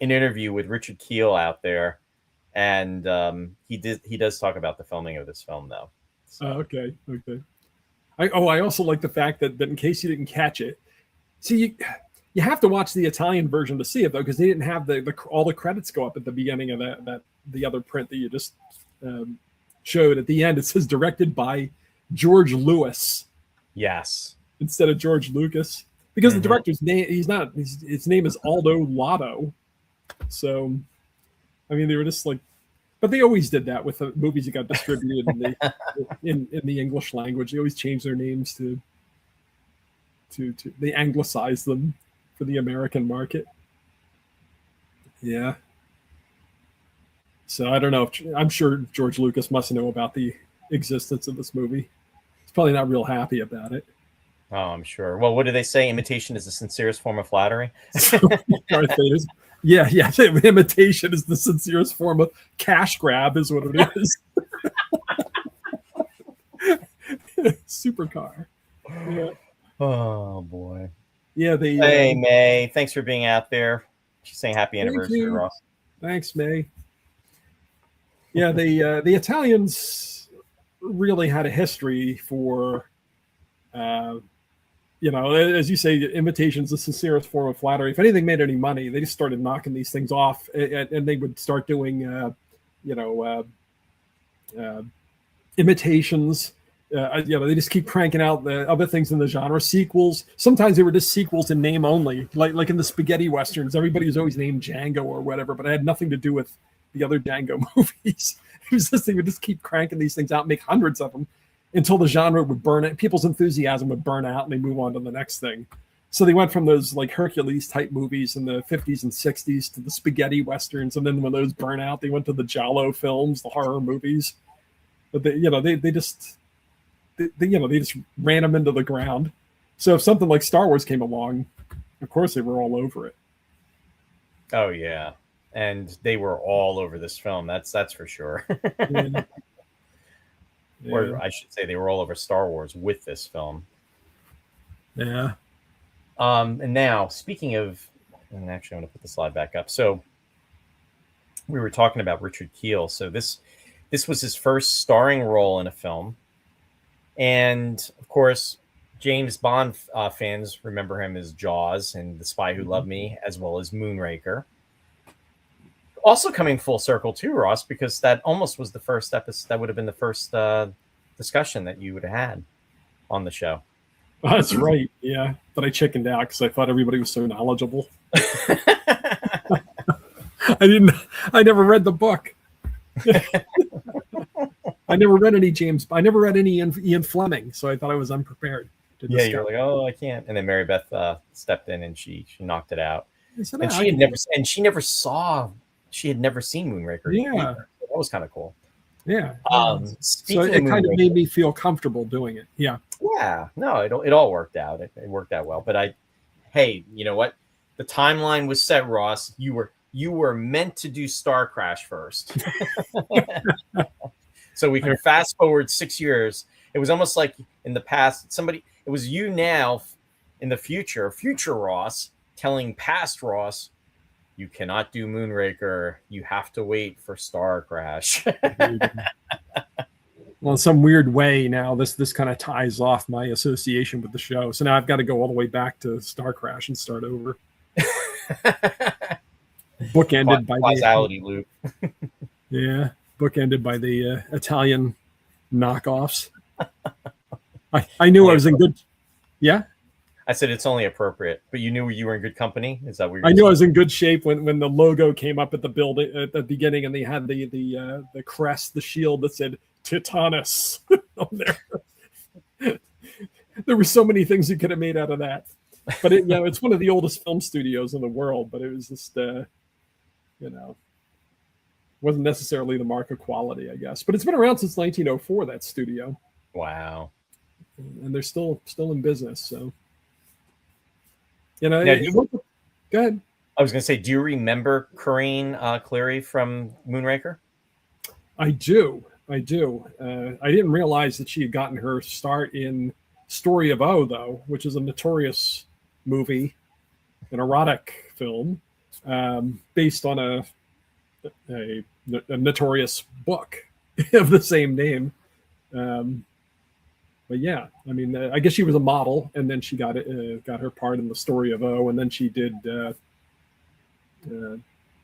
interview with Richard Kiel out there, and he does talk about the filming of this film, though. So. Okay. I also like the fact that in case you didn't catch it, see you have to watch the Italian version to see it though, because they didn't have all the credits go up at the beginning of the other print that you just showed. At the end, it says directed by George Lewis. Yes. Instead of George Lucas. Because the director's name, his name is Aldo Lotto. So, I mean, they were just like, but they always did that with the movies that got distributed in the English language. They always changed their names to they anglicize them for the American market. Yeah. So I don't know. I'm sure George Lucas must know about the existence of this movie. He's probably not real happy about it. Oh, I'm sure. Well, what do they say? Imitation is the sincerest form of flattery. Yeah. Imitation is the sincerest form of cash grab, is what it is. Supercar. Yeah. Oh boy. Yeah. Hey May, thanks for being out there. She's saying happy anniversary, Ross. Thanks, May. Yeah, the Italians really had a history for. As you say, imitation's the sincerest form of flattery. If anything made any money, they just started knocking these things off, and they would start doing, imitations. They just keep cranking out the other things in the genre. Sequels. Sometimes they were just sequels in name only, like in the spaghetti westerns. Everybody was always named Django or whatever, but it had nothing to do with the other Django movies. It was just they would just keep cranking these things out, make hundreds of them, until the genre would burn it. People's enthusiasm would burn out and they move on to the next thing. So they went from those like Hercules type movies in the 50s and 60s to the spaghetti westerns, and then when those burn out, they went to the giallo films, the horror movies. But they just ran them into the ground. So if something like Star Wars came along, of course they were all over it. Oh yeah, and they were all over this film. That's for sure. Yeah. Or I should say, they were all over Star Wars with this film. Yeah. And now, speaking of, and actually, I'm going to put the slide back up. So we were talking about Richard Kiel. So this was his first starring role in a film, and of course, James Bond fans remember him as Jaws and The Spy Who Loved Me, as well as Moonraker. Also coming full circle too, Ross, because that almost was the first episode. That would have been the first discussion that you would have had on the show. That's right. Yeah. But I chickened out because I thought everybody was so knowledgeable. I never read the book. I never read any Ian Fleming, so I thought I was unprepared. Yeah, you're like, oh, I can't. And then Mary Beth stepped in and she knocked it out. Said, and she had never seen Moonraker. Yeah. Either. That was kind of cool. Yeah. So it kind of made me feel comfortable doing it. Yeah. Yeah. No, it all worked out. It worked out well. But hey, you know what? The timeline was set, Ross. You were meant to do Star Crash first. So we can fast forward 6 years. It was almost like in the past, it was you now in the future Ross telling past Ross, you cannot do Moonraker. You have to wait for Star Crash. Well, in some weird way now, this kind of ties off my association with the show. So now I've got to go all the way back to Star Crash and start over. Bookended by causality loop. Yeah, bookended by the Italian knockoffs. I knew I was in good. Yeah. I said it's only appropriate, but you knew you were in good company. Is that what you're I knew I was in good shape when the logo came up at the building at the beginning, and they had the crest, the shield that said Titanus on there. There were so many things you could have made out of that, but it's one of the oldest film studios in the world. But it was just wasn't necessarily the mark of quality, I guess. But it's been around since 1904. That studio. Wow. And they're still in business. So. Now, go ahead. I was going to say, do you remember Corrine Clery from Moonraker? I do. I didn't realize that she had gotten her start in Story of O, though, which is a notorious movie, an erotic film, based on a notorious book of the same name. But yeah, I mean, I guess she was a model, and then she got her part in the Story of O, and then she did,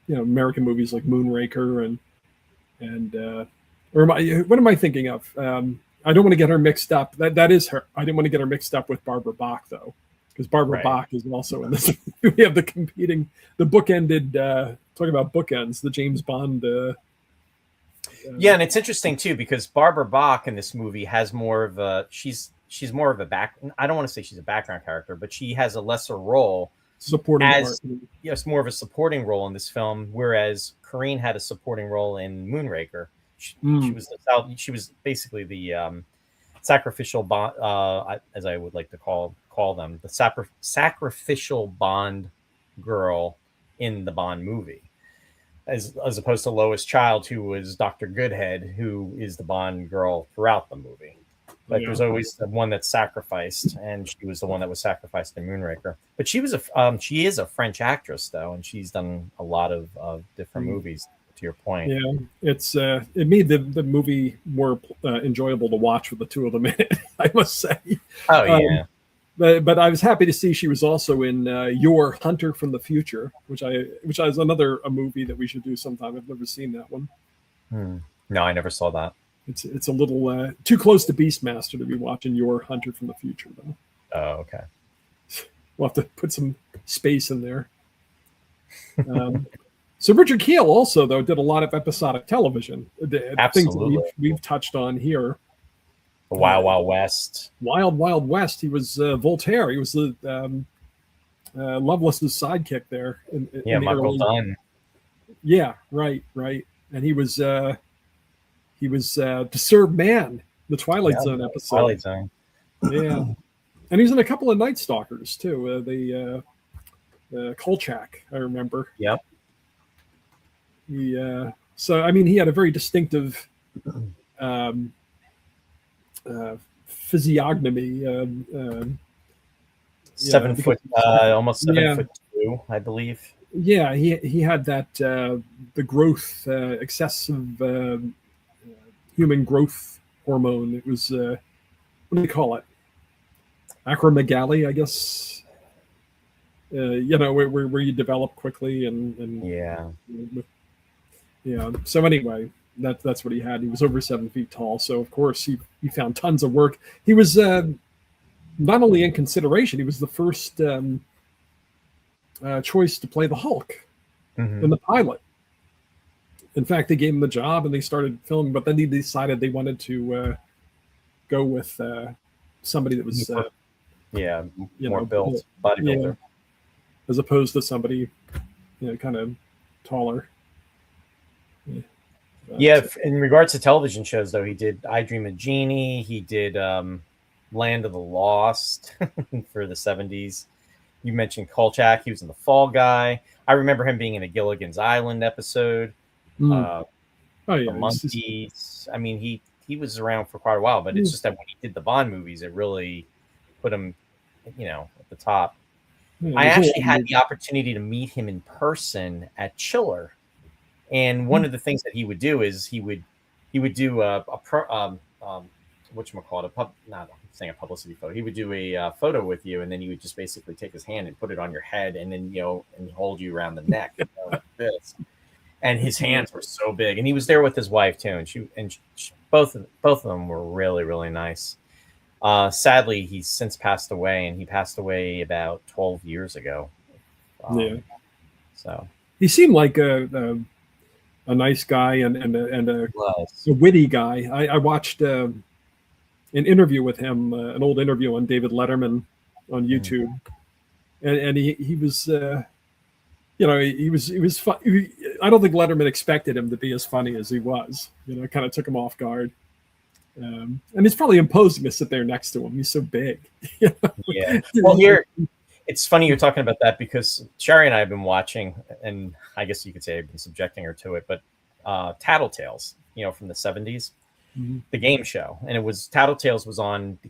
American movies like Moonraker what am I thinking of? I don't want to get her mixed up. That is her. I didn't want to get her mixed up with Barbara Bach, though, because Barbara Bach is also in this. We have the bookended. Talking about bookends, the James Bond. Yeah, and it's interesting too because Barbara Bach in this movie has more of a she's more of a back. I don't want to say she's a background character, but she has a lesser role. Supporting yes, more of a supporting role in this film, whereas Corrine had a supporting role in Moonraker. She was basically the sacrificial bond, as I would like to call them, the sacrificial Bond girl in the Bond movie. As opposed to Lois Child, who was Dr. Goodhead, who is the Bond girl throughout the movie. But there's always the one that's sacrificed, and she was the one that was sacrificed in Moonraker. But she is a French actress, though, and she's done a lot of different movies. To your point, yeah, it made the movie more enjoyable to watch with the two of them in it. I must say. Oh yeah. But I was happy to see she was also in Your Hunter from the Future, which is another movie that we should do sometime. I've never seen that one. No, I never saw that. It's a little too close to Beastmaster to be watching Your Hunter from the Future, though. Oh, okay. We'll have to put some space in there. So Richard Kiel also, though, did a lot of episodic television. Absolutely. Things that we've touched on here. The Wild Wild West. Wild Wild West. He was Voltaire. He was the Lovelace's sidekick there. Yeah, in the Michael early, Dunn. Yeah, right. And he was Disturbed Man, the Twilight Zone episode. Twilight Zone. Yeah, and he's in a couple of Night Stalkers too. Kolchak, I remember. Yep. So I mean, he had a very distinctive physiognomy. 7 foot, almost 7'2", I believe. Yeah, he had that the growth, excessive human growth hormone. It was what do they call it? Acromegaly, I guess. Where you develop quickly and yeah. So anyway, that's what he had. He was over 7 feet tall, so of course he found tons of work. He was not only in consideration, he was the first choice to play the Hulk in the pilot. In fact, they gave him the job and they started filming, but then they decided they wanted to go with somebody that was more built bodybuilder, as opposed to somebody kind of taller. In regards to television shows, though, he did I Dream of Jeannie. He did Land of the Lost for the 70s. You mentioned Kolchak. He was in The Fall Guy. I remember him being in a Gilligan's Island episode. The Monkeys. I mean, he was around for quite a while, but it's just that when he did the Bond movies, it really put him, at the top. I actually had the opportunity to meet him in person at Chiller. And one of the things that he would do is he would do whatchamacallit, not saying a publicity photo. He would do a photo with you, and then he would just basically take his hand and put it on your head, and then and hold you around the neck like this. And his hands were so big, and he was there with his wife too, and both of them were really, really nice. Sadly, he's since passed away, and he passed away about 12 years ago. So he seemed like a nice guy and a witty guy. I watched an interview with him, an old interview on David Letterman on YouTube, and he was, he was fun. I don't think Letterman expected him to be as funny as he was. It kind of took him off guard. And it's probably imposing to sit there next to him. He's so big. Yeah. Well, here. It's funny you're talking about that because Sherry and I have been watching, and I guess you could say I've been subjecting her to it, but Tattletales, from the 70s, the game show. And it was Tattletales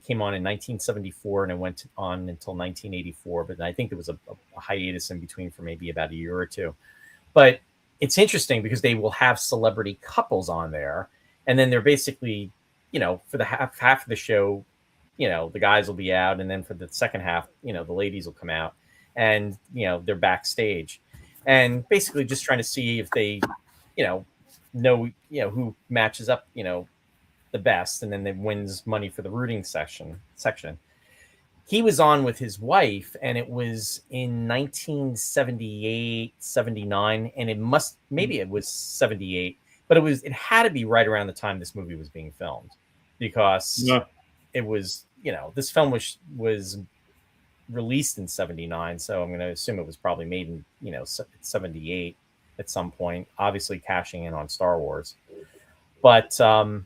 came on in 1974 and it went on until 1984. But I think there was a hiatus in between for maybe about a year or two. But it's interesting because they will have celebrity couples on there. And then they're basically, for the half of the show, the guys will be out, and then for the second half, the ladies will come out, and they're backstage, and basically just trying to see if they, know who matches up, the best, and then they wins money for the rooting section. He was on with his wife, and it was in 1978, 79, and it was 78, but it had to be right around the time this movie was being filmed, because it was. This film was released in 79, so I'm going to assume it was probably made in 78 at some point, obviously cashing in on Star Wars. But to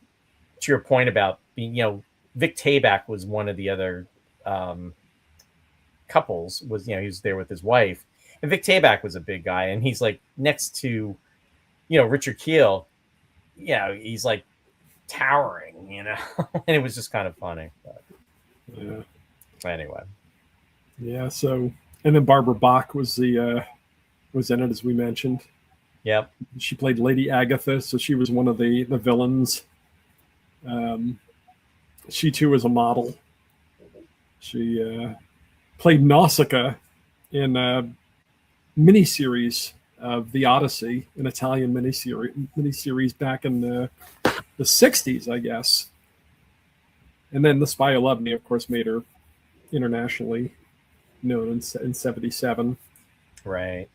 your point about being, Vic Tayback was one of the other couples. He was there with his wife, and Vic Tayback was a big guy, and he's like next to Richard Kiel. He's like towering, and it was just kind of funny. But, anyway. Yeah. So, and then Barbara Bach was in it, as we mentioned. Yep. She played Lady Agatha, so she was one of the villains. She too was a model. She played Nausicaa in a miniseries of The Odyssey, an Italian miniseries back in the 60s, I guess. And then The Spy Who Loved Me, of course, made her internationally known in 77. Right.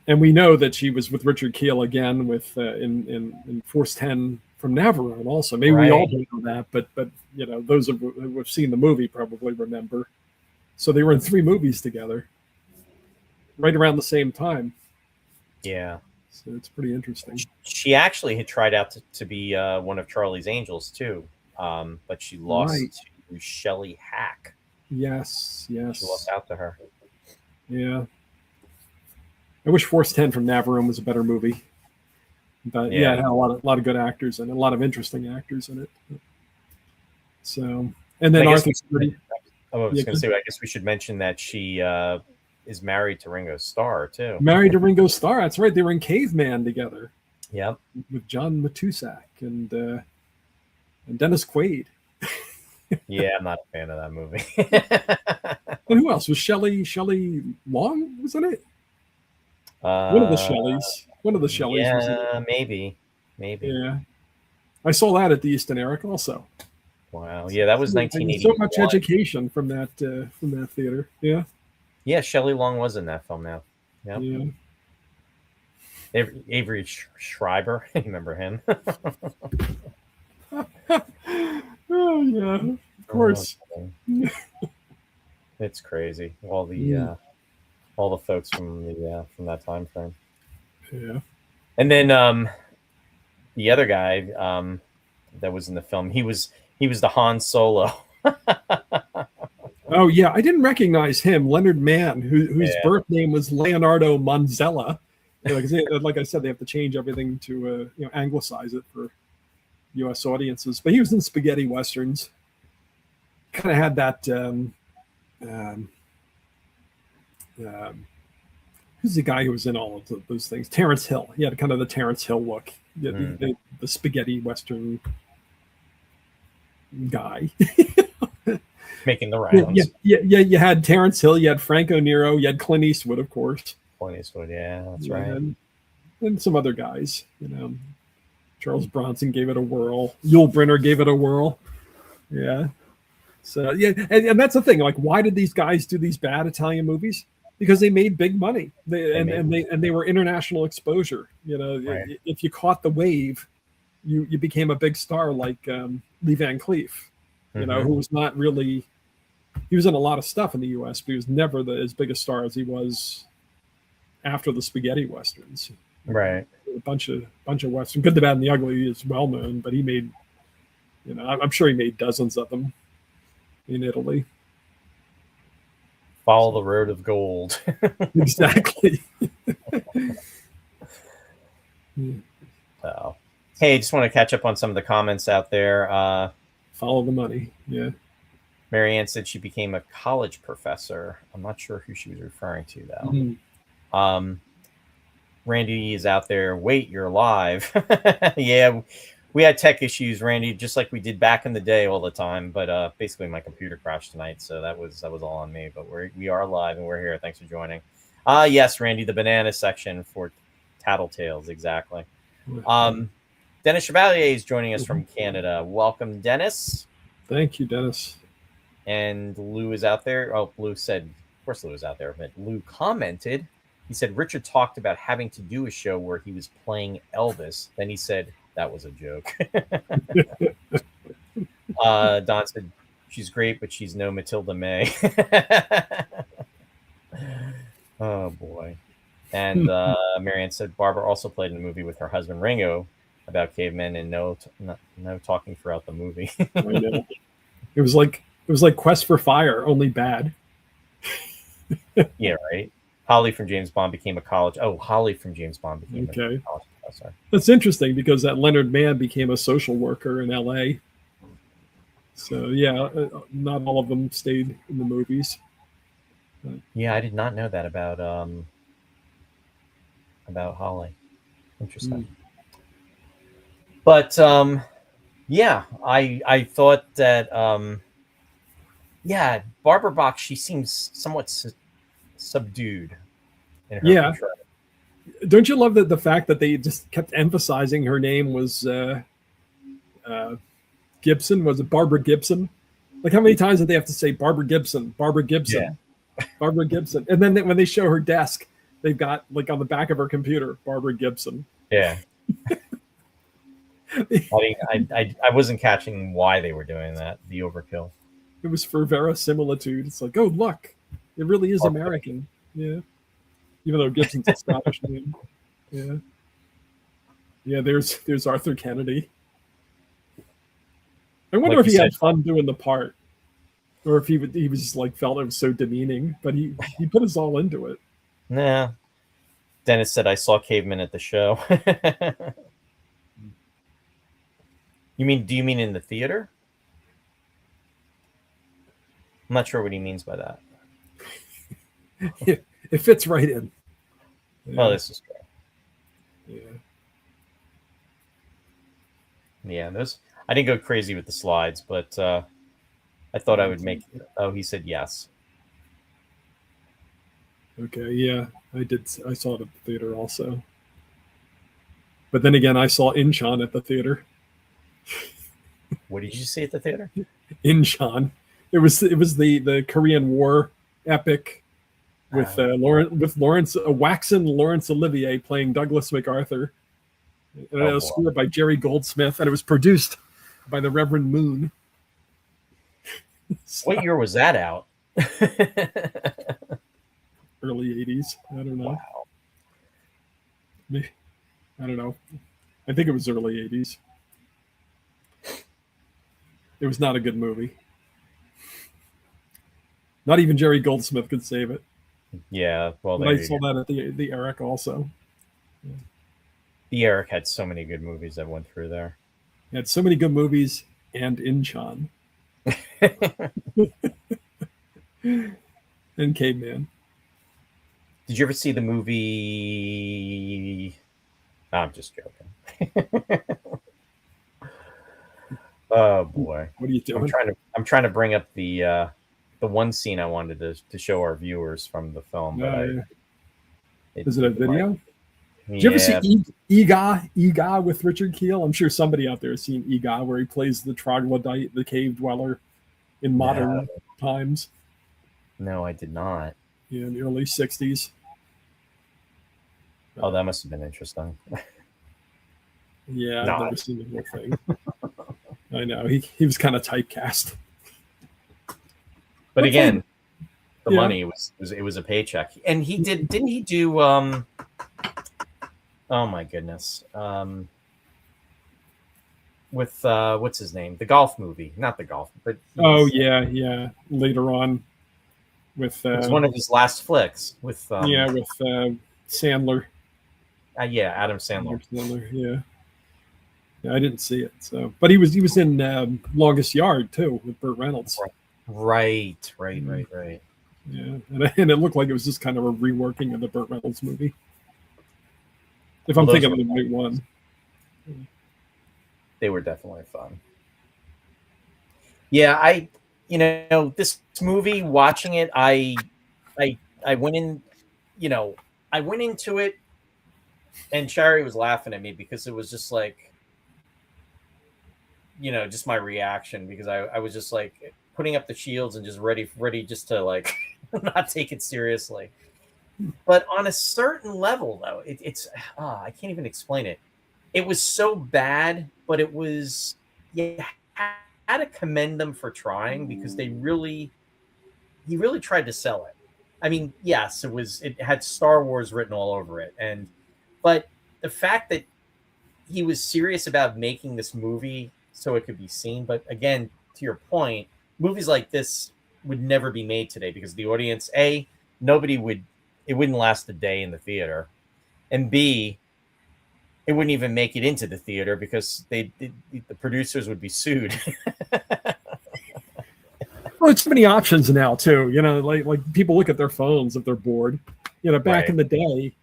And we know that she was with Richard Kiel again with in Force 10 from Navarone also. Maybe we all don't know that, but those who have seen the movie probably remember. So they were in 3 movies together. right around the same time. Yeah. So it's pretty interesting. She actually had tried out to be one of Charlie's Angels too, but she lost to Shelley Hack. Yes. She lost out to her. Yeah. I wish Force 10 from Navarone was a better movie. But yeah, it had a lot of good actors and a lot of interesting actors in it. So, and then Arthur. I was going to say, I guess we should mention that she is married to Ringo Starr too. Married to Ringo Starr. That's right. They were in Caveman together. Yep. With John Matuszak and Dennis Quaid. Yeah, I'm not a fan of that movie. And who else was Shelley Long? Wasn't it? One of the Shelleys. Yeah, maybe. Yeah, I saw that at the Easton Eric also. Wow. Yeah, that was 1980. So much education from that theater. Yeah. Yeah, Shelley Long was in that film now. Yep. Yeah. Avery Schreiber, you remember him? Oh yeah, of course. It's crazy. All the folks from that time frame. Yeah. And then the other guy that was in the film, he was the Han Solo. Oh yeah, I didn't recognize him, Leonard Mann, whose birth name was Leonardo Manzella. Like I said, they have to change everything to anglicize it for U.S. audiences. But he was in spaghetti westerns. Kind of had that. Who's the guy who was in all of those things? Terrence Hill. He had kind of the Terrence Hill look. The spaghetti western guy. Making the rounds. Yeah. You had Terrence Hill. You had Franco Nero. You had Clint Eastwood, of course. Clint Eastwood, yeah, that's right. And some other guys. Charles Bronson gave it a whirl. Yul Brynner gave it a whirl. Yeah. So and that's the thing. Like, why did these guys do these bad Italian movies? Because they made big money. They were international exposure. Right. If you caught the wave, you became a big star like Lee Van Cleef. Who was not really. He was in a lot of stuff in the U.S., but he was never as big a star as he was after the spaghetti westerns. Right. A bunch of western, Good, the Bad, and the Ugly is well known, but he made, I'm sure he made dozens of them in Italy. Follow the road of gold. Exactly. So, hey, just want to catch up on some of the comments out there. Follow the money. Yeah. Marianne said she became a college professor. I'm not sure who she was referring to, though. Mm-hmm. Randy is out there. Wait, you're live. Yeah, we had tech issues, Randy, just like we did back in the day all the time. But basically, my computer crashed tonight, so that was all on me. But we are live and we're here. Thanks for joining. Yes, Randy, the banana section for Tattletales, exactly. Dennis Chevalier is joining us from Canada. Welcome, Dennis. Thank you, Dennis. And Lou is out there. Oh, Lou said, of course, Lou is out there, but Lou commented. He said Richard talked about having to do a show where he was playing Elvis. Then he said that was a joke. Don said she's great, but she's no Matilda May. Oh boy. And Marianne said Barbara also played in a movie with her husband Ringo about cavemen and no talking throughout the movie. I know. It was like Quest for Fire, only bad. Yeah, right. Holly from James Bond became a college. Oh, Holly from James Bond became a college professor. That's interesting because that Leonard Mann became a social worker in L.A. So yeah, not all of them stayed in the movies. Yeah, I did not know that about Holly. Interesting. But yeah, I thought that Barbara Bach, she seems somewhat subdued in her portrayal. Don't you love the fact that they just kept emphasizing her name was Gibson? Was it Barbara Gibson? Like, how many times did they have to say Barbara Gibson, Barbara Gibson, Barbara Gibson? And then when they show her desk, they've got, like, on the back of her computer, Barbara Gibson. Yeah. I wasn't catching why they were doing that, the overkill. It was for verisimilitude. It's like, oh, look, it really is American. Yeah. even though Gibson's a Scottish name. Yeah. Yeah, there's Arthur Kennedy. I wonder Like if you he had said, fun doing the part, or if he was just like felt it was so demeaning. But he put us all into it. nah. Dennis said, I saw Caveman at the show. Do you mean in the theater? I'm not sure what he means by that. It fits right in. Yeah. Oh, this is great. Yeah. Yeah, I didn't go crazy with the slides, but I thought I would make. Oh, he said yes. Okay, yeah, I did. I saw it at the theater also. But then again, I saw Inchon at the theater. What did you see at the theater? Inchon. It was the Korean War epic with Laurence waxen Laurence Olivier playing Douglas MacArthur. And it was scored by Jerry Goldsmith, and it was produced by the Reverend Moon. What year was that out? Early 80s. I don't know. Wow. Maybe, I don't know. I think it was early 80s. It was not a good movie. Not even Jerry Goldsmith could save it. Yeah, well, but I saw that at the Eric also. Yeah. The Eric had so many good movies that went through there. He had so many good movies and Inchon. And Caveman. Did you ever see the movie? I'm just joking. Oh boy, what are you doing? I'm trying to bring up the one scene I wanted to show our viewers from the film. But is it a video? Did you ever see Ega with Richard Kiel? I'm sure somebody out there has seen Ega, where he plays the troglodyte, the cave dweller, in modern times. No, I did not. Yeah, in the early 60s. Oh, that must have been interesting. Yeah, I've never seen the whole thing. I know he was kind of typecast. But again, the money was a paycheck, and he didn't he do? Oh my goodness, with what's his name? The golf movie, not the golf, but yeah. Later on, with it was one of his last flicks with with Sandler. Adam Sandler. Yeah, I didn't see it. So, but he was in Longest Yard too with Burt Reynolds. Right. Yeah, and it looked like it was just kind of a reworking of the Burt Reynolds movie. If I'm thinking of the right one. They were definitely fun. Yeah, this movie, watching it, I went in, I went into it, and Shari was laughing at me because it was just like, just my reaction, because I was just like putting up the shields and just ready just to like not take it seriously. But on a certain level, though, it's I can't even explain it. It was so bad, but it was, you had to commend them for trying, because he really tried to sell it. I mean, yes, it had Star Wars written all over it, but the fact that he was serious about making this movie so it could be seen. But again, to your point, movies like this would never be made today, because the audience, it wouldn't last a day in the theater, and B, it wouldn't even make it into the theater because the producers would be sued. Well, it's so many options now too. Like people look at their phones if they're bored. Back in the day,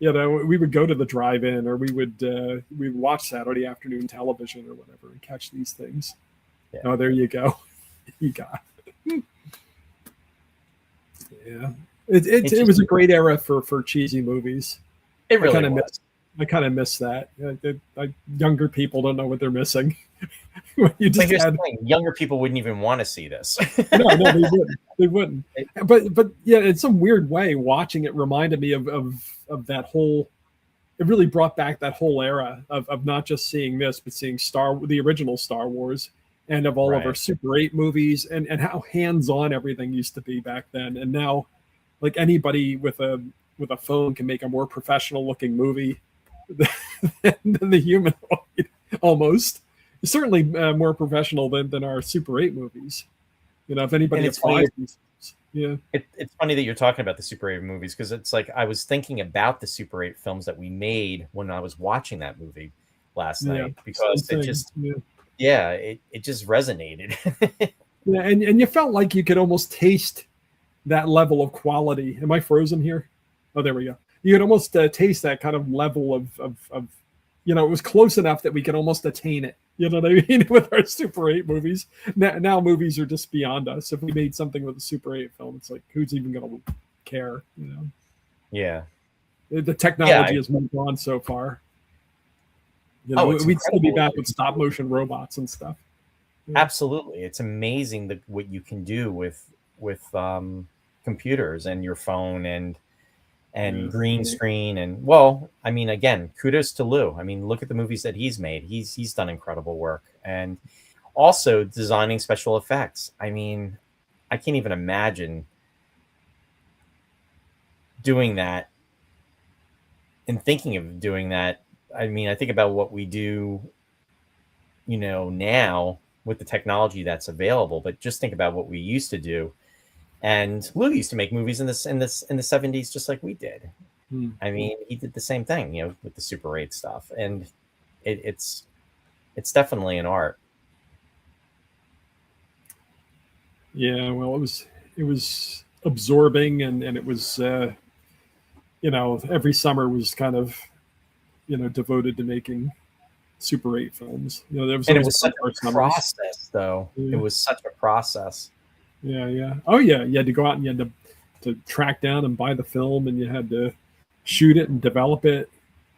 we would go to the drive-in, or we'd watch Saturday afternoon television or whatever and catch these things. Yeah. Oh, there you go. You got it. Yeah. It was a great era for cheesy movies. It really was. I kind of miss that. Younger people don't know what they're missing. Younger people wouldn't even want to see this. No, they wouldn't. But yeah, in some weird way, watching it reminded me of that whole. It really brought back that whole era of not just seeing this, but seeing the original Star Wars, and of all of our Super 8 movies, and how hands-on everything used to be back then. And now, like anybody with a with a phone can make a more professional looking movie than the Humanoid, almost. It's certainly more professional than our Super 8 movies. If anybody applies these, yeah. It's funny that you're talking about the Super 8 movies, because it's like I was thinking about the Super 8 films that we made when I was watching that movie last night, because it just it just resonated. Yeah, and you felt like you could almost taste that level of quality. Am I frozen here? Oh, there we go. You could almost taste that kind of level of it was close enough that we could almost attain it. You know what I mean? With our Super 8 movies. Now movies are just beyond us. If we made something with a Super 8 film, it's like, who's even going to care? Yeah. The technology has moved on so far. We'd still be back with stop motion robots and stuff. Yeah. Absolutely. It's amazing what you can do with computers and your phone and green screen. And well, I mean, again, kudos to Lou. I mean, look at the movies that he's made. He's done incredible work, and also designing special effects. I mean, I can't even imagine doing that and thinking of doing that. I mean, I think about what we do, now with the technology that's available, but just think about what we used to do. And Lou used to make movies in the 70s, just like we did. I mean, he did the same thing, with the Super 8 stuff, and it's definitely an art. Yeah, well, it was absorbing, and it was every summer was kind of devoted to making Super 8 films. There was, and it was such a process, though. Yeah. It was such a process. Yeah. Oh, yeah. You had to go out and you had to track down and buy the film, and you had to shoot it and develop it.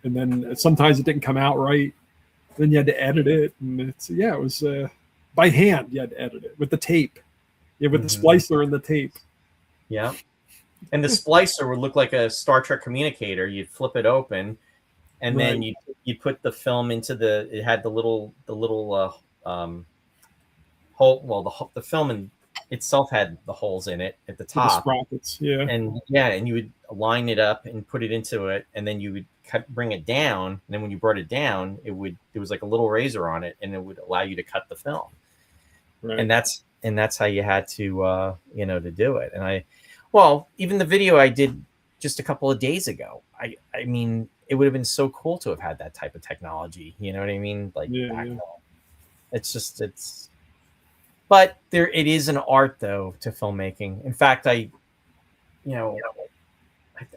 And then sometimes it didn't come out right. Then you had to edit it. And it was by hand. You had to edit it with the tape. Yeah, with the splicer and the tape. Yeah. And the splicer would look like a Star Trek communicator. You'd flip it open, and then you put the film into it had the little hole. Well, the film itself had the holes in it at the top, the sprockets, and you would line it up and put it into it, and then you would bring it down, and then when you brought it down, it was like a little razor on it, and it would allow you to cut the film. Right. And that's how you had to to do it. And even the video I did just a couple of days ago, I mean, it would have been so cool to have had that type of technology. You know what I mean? Like back home. But it is an art, though, to filmmaking. In fact, I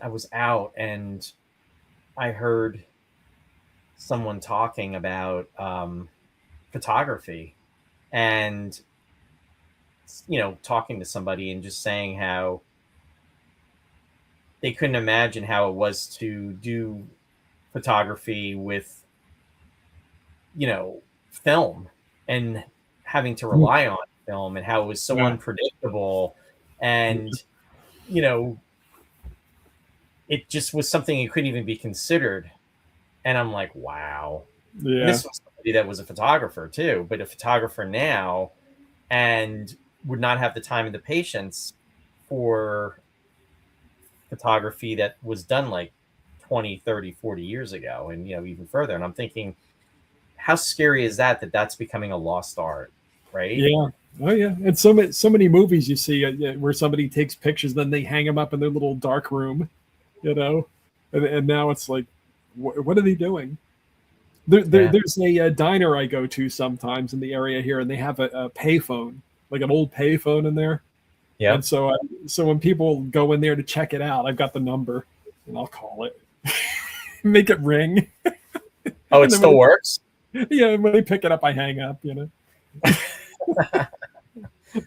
was out and I heard someone talking about photography, and talking to somebody and just saying how they couldn't imagine how it was to do photography with film, and having to rely on film, and how it was so unpredictable, and it just was something it couldn't even be considered. And I'm like, wow. And this was somebody that was a photographer too, but a photographer now, and would not have the time and the patience for photography that was done like 20, 30, 40 years ago, and even further. And I'm thinking, how scary is that's becoming a lost art, right? Yeah. Oh yeah. And so many movies you see where somebody takes pictures, then they hang them up in their little dark room, and now it's like, what are they doing? There's a diner I go to sometimes in the area here, and they have a payphone, like an old payphone in there. Yeah. And so when people go in there to check it out, I've got the number, and I'll call it, make it ring. Oh, it still works? Yeah, when they pick it up, I hang up,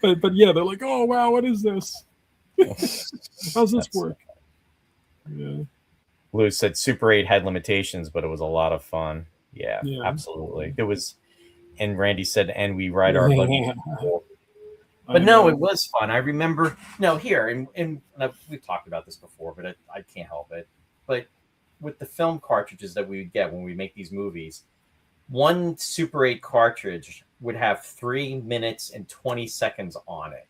But yeah, they're like, oh wow, what is this? How's this work? Yeah. Lou said Super 8 had limitations, but it was a lot of fun. Yeah. Absolutely. It was, and Randy said, and we ride our buggy. But no, it was fun. I remember, here, and we've talked about this before, but I can't help it. But with the film cartridges that we would get when we make these movies, one Super 8 cartridge would have 3 minutes and 20 seconds on it.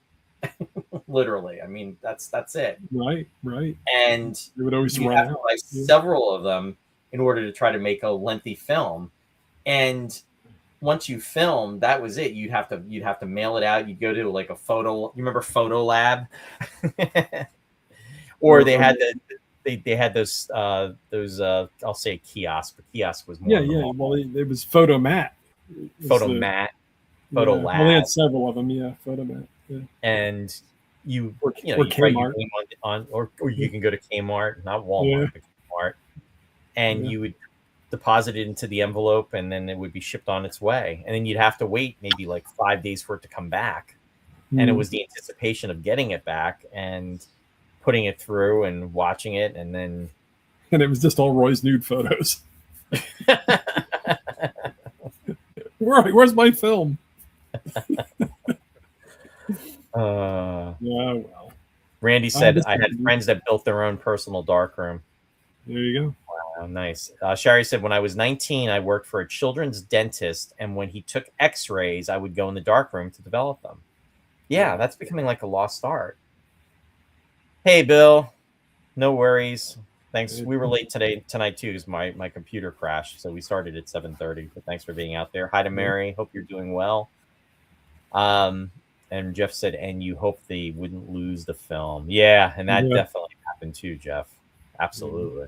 literally. I mean, that's it. Right. And It would always you run have to out. buy several of them in order to try to make a lengthy film. And once you film, that was it. You'd have to mail it out. You'd go to like a photo. You remember Photo Lab? Or they had they had those I'll say kiosk, but kiosk was more. Yeah. Well, it was Photomat. Photomat, Photo Lab. Well, they had several of them. Yeah, Photomat. Yeah. And you Or you write Kmart. your name on or you can go to Kmart, not Walmart, but Kmart, and you would deposit it into the envelope, and then it would be shipped on its way. And then you'd have to wait maybe like 5 days for it to come back. And it was the anticipation of getting it back and putting it through and watching it, and then it was just all Roy's nude photos. Where's my film? Well. Randy said I had friends that built their own personal darkroom. There you go. Wow, nice. Sherry said, when I was 19, I worked for a children's dentist, and when he took x-rays, I would go in the darkroom to develop them. Yeah, that's becoming like a lost art. Hey, Bill. No worries. Thanks. We were late tonight too, because my computer crashed, so we started at 7:30. But thanks for being out there. Hi to Mary. Hope you're doing well. And Jeff said, and you hope they wouldn't lose the film. Yeah, and that definitely happened too, Jeff. Absolutely.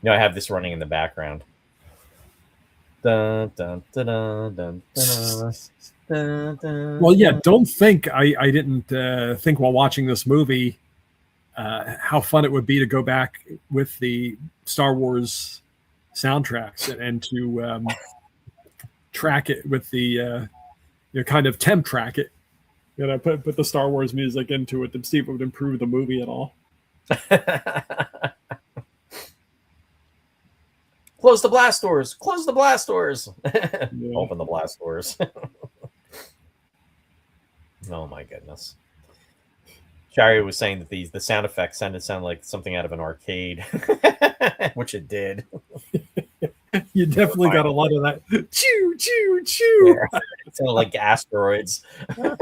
I have this running in the background. Dun, dun, dun, dun, dun, dun, dun, dun. Well, yeah, don't think I didn't think while watching this movie how fun it would be to go back with the Star Wars soundtracks and to track it with the kind of temp track it. Put the Star Wars music into it to see if it would improve the movie at all. Close the blast doors. Close the blast doors. Open the blast doors. Oh my goodness. Shari was saying that the sound effects sound like something out of an arcade, which it did. You definitely got a lot of that. Choo, choo, choo. Yeah, it sounded like asteroids. I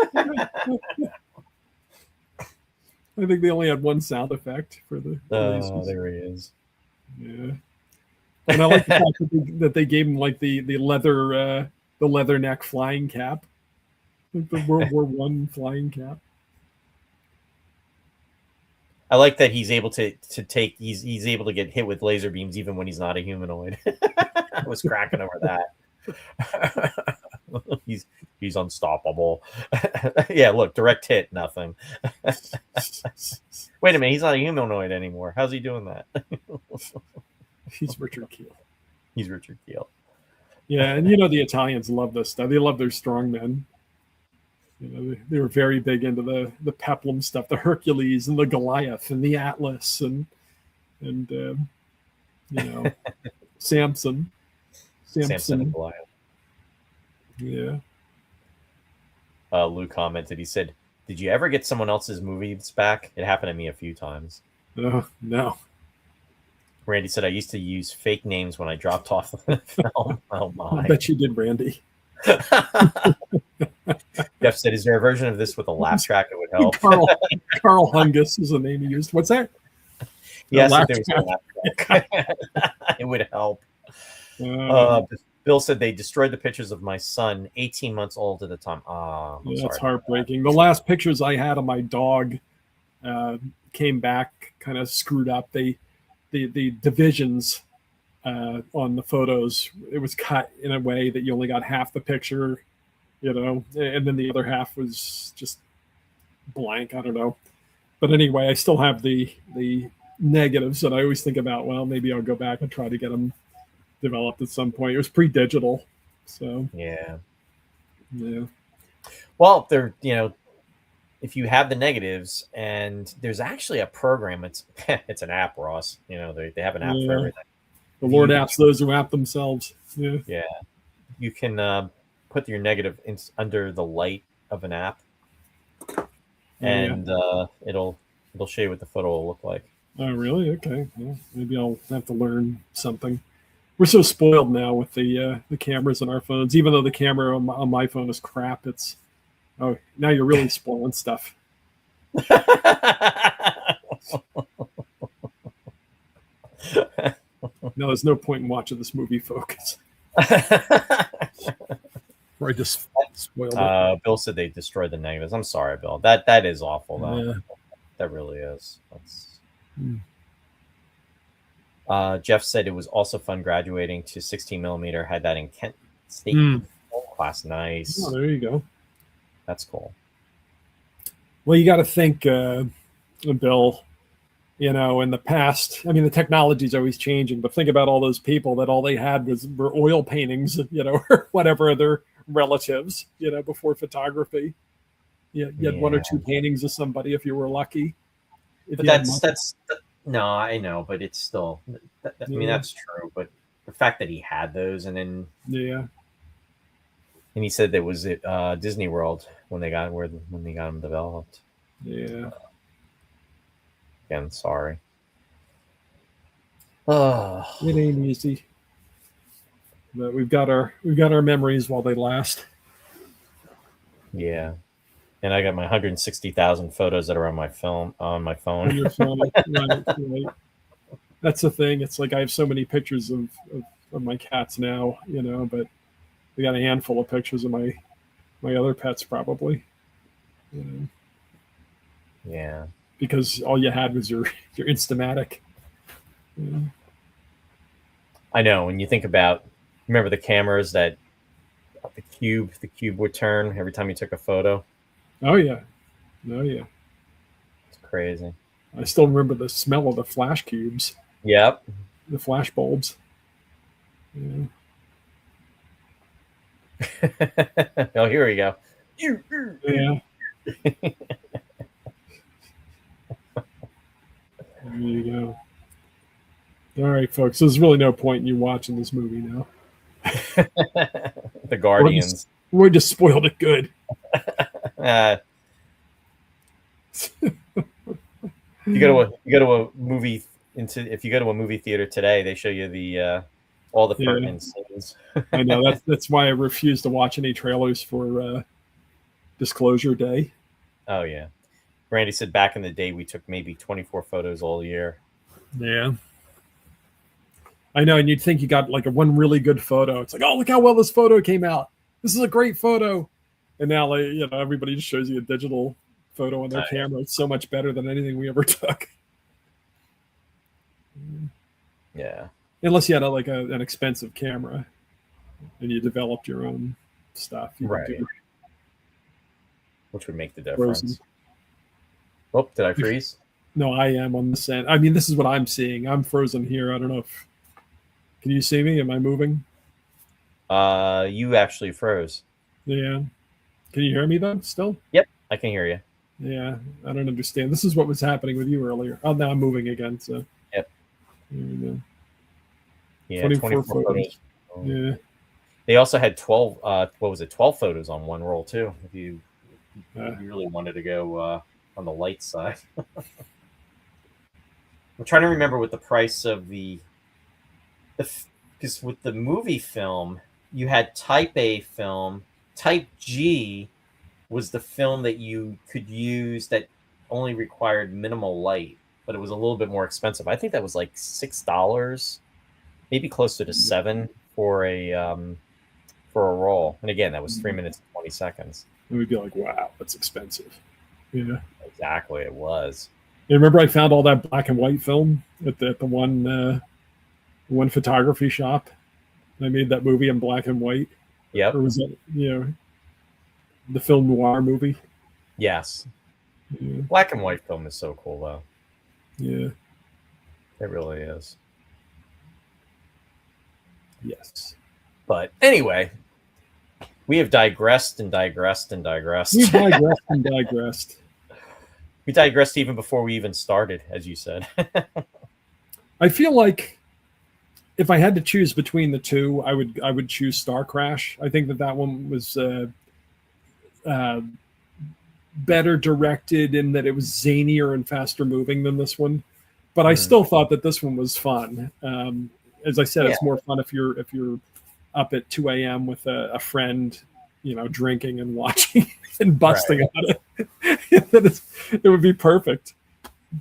think they only had one sound effect for the. Oh, there he is. Yeah. And I like the fact that they gave him like the leather neck flying cap, like the World War I flying cap. I like that he's able to take he's able to get hit with laser beams even when he's not a humanoid. I was cracking over that. He's unstoppable. Yeah, look, direct hit, nothing. Wait a minute, he's not a humanoid anymore. How's he doing that? He's Richard Kiel. He's Richard Kiel. Yeah, and the Italians love this stuff. They love their strong men. They were very big into the peplum stuff, the Hercules and the Goliath and the Atlas and Samson and Goliath. Yeah. Lou commented. He said, "Did you ever get someone else's movies back? It happened to me a few times." No. Randy said, I used to use fake names when I dropped off the film. Oh, my. I bet you did, Randy. Jeff said, is there a version of this with a laugh track that would help? Carl Hungus is the name he used. What's that? Yes, if there was a laugh track. It would help. Bill said they destroyed the pictures of my son, 18 months old at the time. That's heartbreaking. The last pictures I had of my dog came back kind of screwed up. The divisions on the photos, it was cut in a way that you only got half the picture, and then the other half was just blank. I don't know. But anyway, I still have the negatives that I always think about. Well, maybe I'll go back and try to get them developed at some point. It was pre-digital, so yeah. Well, they're if you have the negatives, and there's actually a program. It's an app, Ross. They have an app for everything. The Lord apps those who app themselves. Yeah. You can put your negative under the light of an app, and it'll show you what the photo will look like. Oh, really? Okay. Well, maybe I'll have to learn something. We're so spoiled now with the cameras on our phones. Even though the camera on my phone is crap, it's Oh, now you're really spoiling stuff. No, there's no point in watching this movie, folks. Or I just spoiled it. Bill said they destroyed the negatives. I'm sorry, Bill. That is awful, though. Yeah. That really is. Jeff said it was also fun graduating to 16 millimeter. Had that in Kent State class. Nice. Oh, there you go. That's cool. Well, you got to think, Bill, you know, in the past, I mean, the technology is always changing, but think about all those people that all they had were oil paintings, you know, or whatever other relatives, you know, before photography. You had one or two paintings of somebody if you were lucky. But that's no, I know, but it's still, I mean, that's true. But the fact that he had those, and then and he said that was at Disney World when they got them developed. Yeah. Again, sorry. It ain't easy, but we've got our memories while they last. Yeah. And I got my 160,000 photos that are on my phone. On your phone. Right. That's the thing. It's like I have so many pictures of my cats now, you know, but we got a handful of pictures of my other pets probably. You know. Yeah. Because all you had was your Instamatic. Yeah. I know. When you think about, remember the cameras that the cube would turn every time you took a photo? Oh, yeah. It's crazy. I still remember the smell of the flash cubes. Yep. The flash bulbs. Yeah. Oh, here we go. Yeah. There you go. All right, folks. There's really no point in you watching this movie now. The Guardians. We just spoiled it good. You go to a movie if you go to a movie theater today, they show you the all the pertinent scenes. I know that's why I refuse to watch any trailers for Disclosure Day. Oh yeah, Randy said back in the day we took maybe 24 photos all year. Yeah, I know, and you'd think you got like one really good photo. It's like, oh, look how well this photo came out. This is a great photo. And now, like, you know, everybody just shows you a digital photo on their camera. It's so much better than anything we ever took. Yeah. Unless you had an expensive camera and you developed your own stuff. Right. Which would make the difference. Frozen. Oh, did I freeze? No, I am on this end. I mean, this is what I'm seeing. I'm frozen here. I don't know if... Can you see me? Am I moving? You actually froze. Yeah. Can you hear me though still? Yep, I can hear you. Yeah, I don't understand. This is what was happening with you earlier. Oh, now I'm moving again. So. Yep. There we go. Yeah, 24 photos. Yeah. They also had 12. What was it? 12 photos on one roll too. If you really wanted to go on the light side. I'm trying to remember what the price of because with the movie film, you had Type A film. Type G was the film that you could use that only required minimal light, but it was a little bit more expensive. I think that was like $6, maybe closer to $7 for a roll. And again, that was 3 minutes and 20 seconds. And we'd be like, wow, that's expensive. Yeah. Exactly, it was. You remember I found all that black and white film at the one photography shop? I made that movie in black and white. Yep. Or was that, the film noir movie? Yes. Yeah. Black and white film is so cool, though. Yeah. It really is. Yes. But anyway, we have digressed and digressed and digressed. We digressed and digressed. We digressed even before we even started, as you said. I feel like if I had to choose between the two, I would choose Star Crash. I think that one was better directed in that it was zanier and faster moving than this one. But I still thought that this one was fun. As I said, it's more fun if you're up at 2 a.m. with a friend drinking and watching and busting Right. on it. It would be perfect.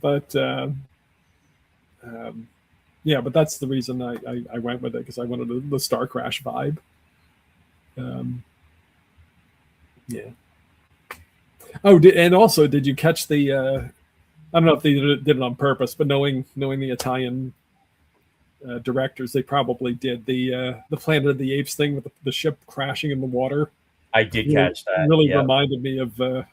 But yeah, but that's the reason I went with it, because I wanted the Star Crash vibe. Yeah. Oh, and also, did you catch the? I don't know if they did it on purpose, but knowing the Italian directors, they probably did the Planet of the Apes thing with the ship crashing in the water. I did catch that. Really Yep. reminded me of the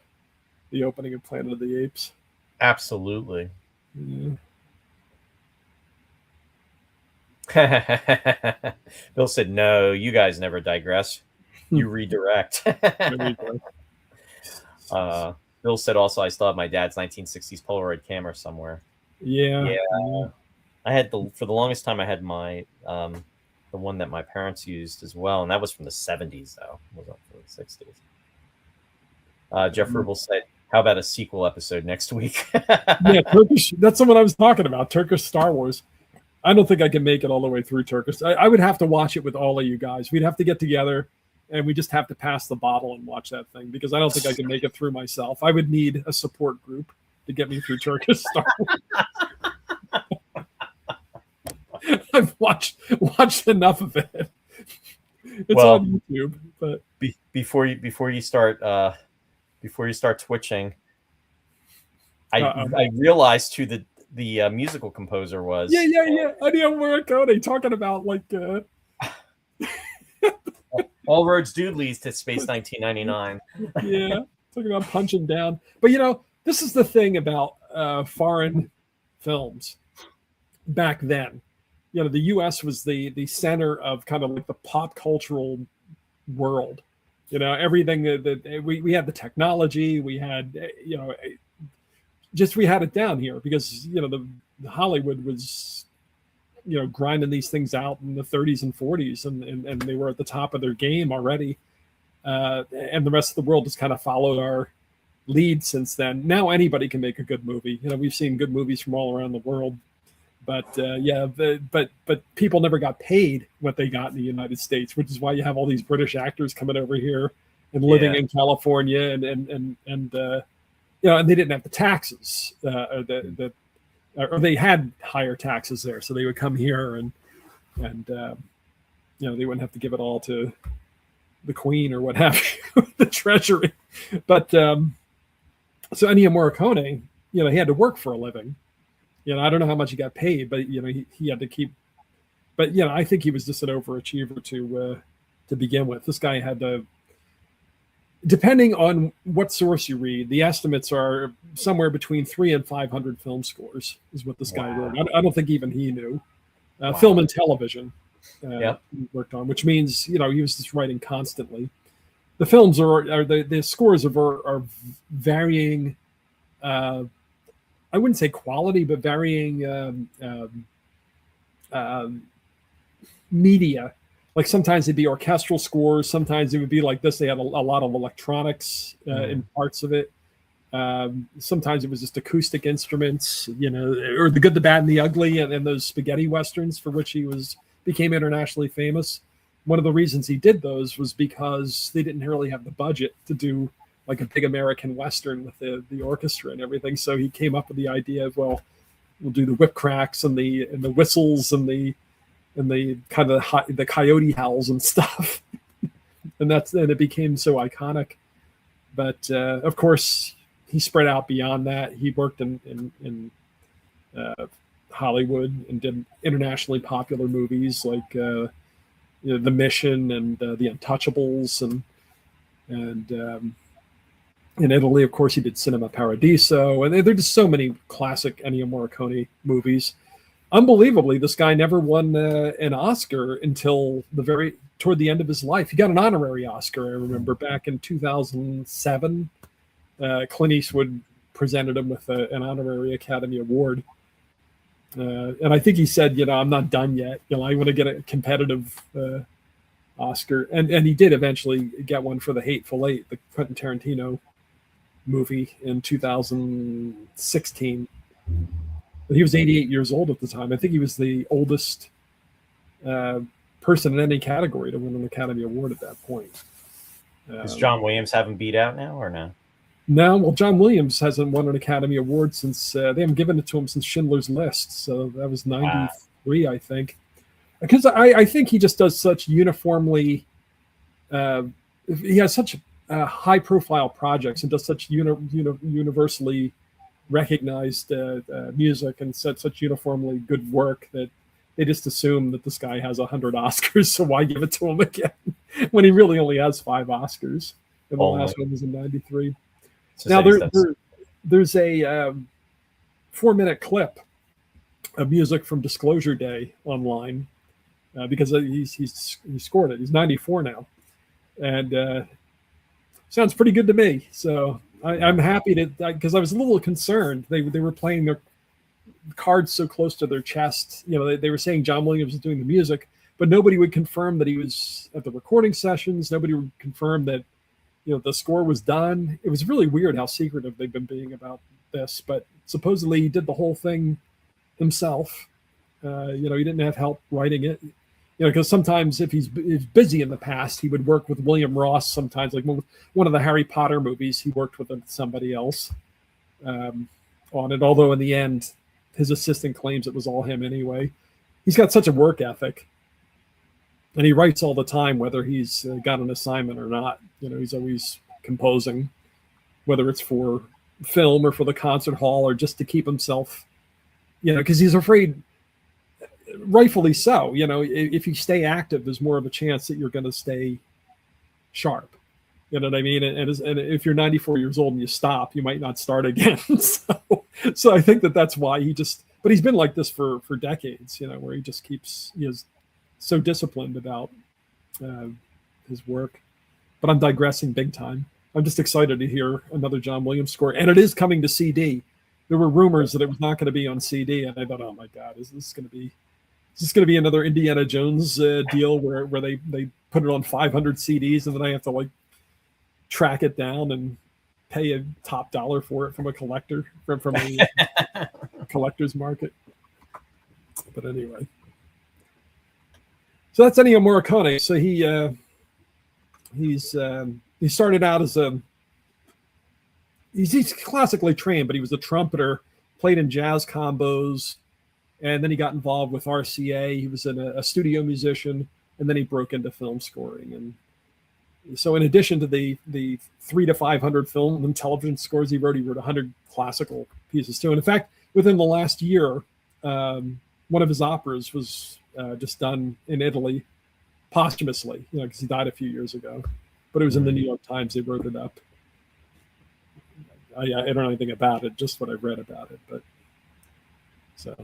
opening of Planet of the Apes. Absolutely. Yeah. Bill said, "No, you guys never digress. You redirect." Bill said also, "I still have my dad's 1960s Polaroid camera somewhere." Yeah. I had for the longest time. I had my the one that my parents used as well, and that was from the 70s, though. It wasn't from the 60s. Jeff Rubel said, "How about a sequel episode next week?" Yeah, Turkish. That's the one I was talking about. Turkish Star Wars. I don't think I can make it all the way through Turkish. I would have to watch it with all of you guys. We'd have to get together, and we just have to pass the bottle and watch that thing, because I don't think I can make it through myself. I would need a support group to get me through Turkish Star Wars. I've watched enough of it. It's on YouTube. But before you start twitching, I realized who the musical composer was. Yeah. Ennio Morricone, talking about like All roads do lead to Space 1999. Yeah, talking about punching down. But this is the thing about foreign films back then. The U.S. was the center of kind of like the pop cultural world. Everything that we had, the technology, we had, we had it down here, because the Hollywood was grinding these things out in the 30s and 40s, and they were at the top of their game already, and the rest of the world has kind of followed our lead since then. Now anybody can make a good movie. We've seen good movies from all around the world, but but people never got paid what they got in the United States, which is why you have all these British actors coming over here and living in California, and and they didn't have the taxes or they had higher taxes there, so they would come here and they wouldn't have to give it all to the Queen or what have you, the Treasury. But so Ennio Morricone, he had to work for a living. I don't know how much he got paid, but he had to keep. But I think he was just an overachiever to begin with. This guy had to. Depending on what source you read, the estimates are somewhere between 300 and 500 film scores is what this guy wrote. I don't think even he knew. Film and television he worked on, which means he was just writing constantly. The films the scores are varying. I wouldn't say quality, but varying media. Like sometimes it'd be orchestral scores. Sometimes it would be like this. They had a lot of electronics in parts of it. Sometimes it was just acoustic instruments, or The Good, the Bad, and the Ugly, and those spaghetti westerns for which he became internationally famous. One of the reasons he did those was because they didn't really have the budget to do like a big American western with the orchestra and everything. So he came up with the idea of, well, we'll do the whip cracks and the whistles and the kind of the coyote howls and stuff. and it became so iconic. But of course, he spread out beyond that. He worked in Hollywood and did internationally popular movies like The Mission and The Untouchables, and in Italy, of course, he did Cinema Paradiso, and there are just so many classic Ennio Morricone movies. Unbelievably, this guy never won an Oscar until toward the end of his life. He got an honorary Oscar, I remember, back in 2007. Clint Eastwood presented him with an honorary Academy Award. And I think he said, I'm not done yet. I want to get a competitive Oscar. And he did eventually get one for The Hateful Eight, the Quentin Tarantino movie in 2016. But he was 88 years old at the time. I think he was the oldest person in any category to win an Academy Award at that point. Does John Williams have him beat out now or no? No, well, John Williams hasn't won an Academy Award since they haven't given it to him since Schindler's List. So that was '93, I think. Because I think he just does such uniformly. He has such high-profile projects and does such universally recognized music and such uniformly good work that they just assume that this guy has 100 Oscars. So why give it to him again when he really only has 5 Oscars? And the last one was in '93. Now there's a 4-minute clip of music from Disclosure Day online because he's scored it. He's 94 now, and sounds pretty good to me. So I'm happy to, because I was a little concerned. They were playing their cards so close to their chest. You know, they were saying John Williams was doing the music, but nobody would confirm that he was at the recording sessions. Nobody would confirm that, you know, the score was done. It was really weird how secretive they've been being about this, but supposedly he did the whole thing himself. You know, he didn't have help writing it. You know, because sometimes if he's busy in the past, he would work with William Ross. Sometimes, like one of the Harry Potter movies, he worked with somebody else on it. Although in the end, his assistant claims it was all him anyway. He's got such a work ethic. And he writes all the time, whether he's got an assignment or not. You know, he's always composing, whether it's for film or for the concert hall or just to keep himself, you know, because he's afraid, rightfully so. You know, if you stay active, there's more of a chance that you're going to stay sharp. You know what I mean? And if you're 94 years old and you stop, you might not start again. So I think that's why but he's been like this for decades, you know, where he is so disciplined about his work. But I'm digressing big time. I'm just excited to hear another John Williams score. And it is coming to CD. There were rumors that it was not going to be on CD. And I thought, oh my God, is this going to be another Indiana Jones deal where they put it on 500 CDs and then I have to like track it down and pay a top dollar for it from a collector, from a collector's market. But anyway. So that's Ennio Morricone. So he started out as he's classically trained, but he was a trumpeter, played in jazz combos, and then he got involved with RCA. He was a studio musician, and then he broke into film scoring. And so in addition to the 300 to 500 film and television scores he wrote 100 classical pieces too. And in fact, within the last year, one of his operas was just done in Italy posthumously, you know, because he died a few years ago. But it was in the New York Times. They wrote it up. I don't know anything about it, just what I've read about it. But so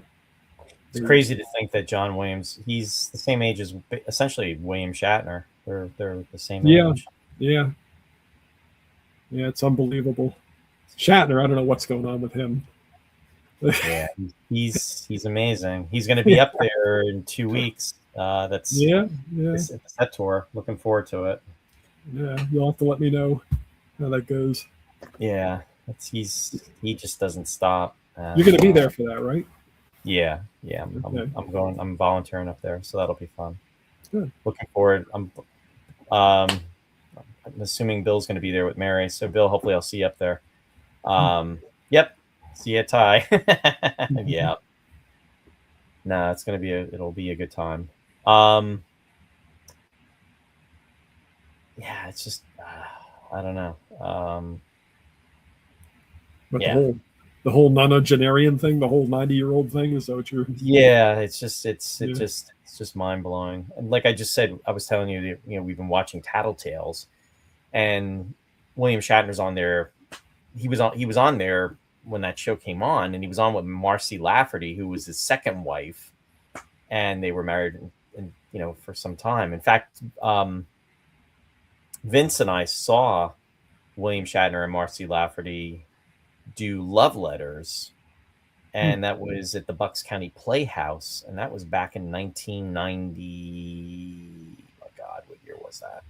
it's crazy to think that John Williams, he's the same age as essentially William Shatner. They're the same age. Yeah, it's unbelievable. Shatner, I don't know what's going on with him. Yeah, he's amazing. He's going to be up there in 2 weeks. That's the set tour. Looking forward to it. Yeah, you'll have to let me know how that goes. Yeah, he just doesn't stop. You're going to be there for that, right? Yeah. Okay. I'm volunteering up there, so that'll be fun. Good. Looking forward. I'm assuming Bill's going to be there with Mary. So Bill, hopefully I'll see you up there. Yep. See you, Ty. Yeah. No, it'll be a good time. Yeah, it's just I don't know. But the whole nonagenarian thing, the whole 90-year-old thing, is that what you're? Yeah, it's just mind blowing. And like I just said, I was telling you, we've been watching Tattletales, and William Shatner's on there. He was on there when that show came on, and he was on with Marcy Lafferty, who was his second wife, and they were married, for some time. In fact, Vince and I saw William Shatner and Marcy Lafferty do Love Letters, and that was at the Bucks County Playhouse, and that was back in 1990. Oh God, what year was that?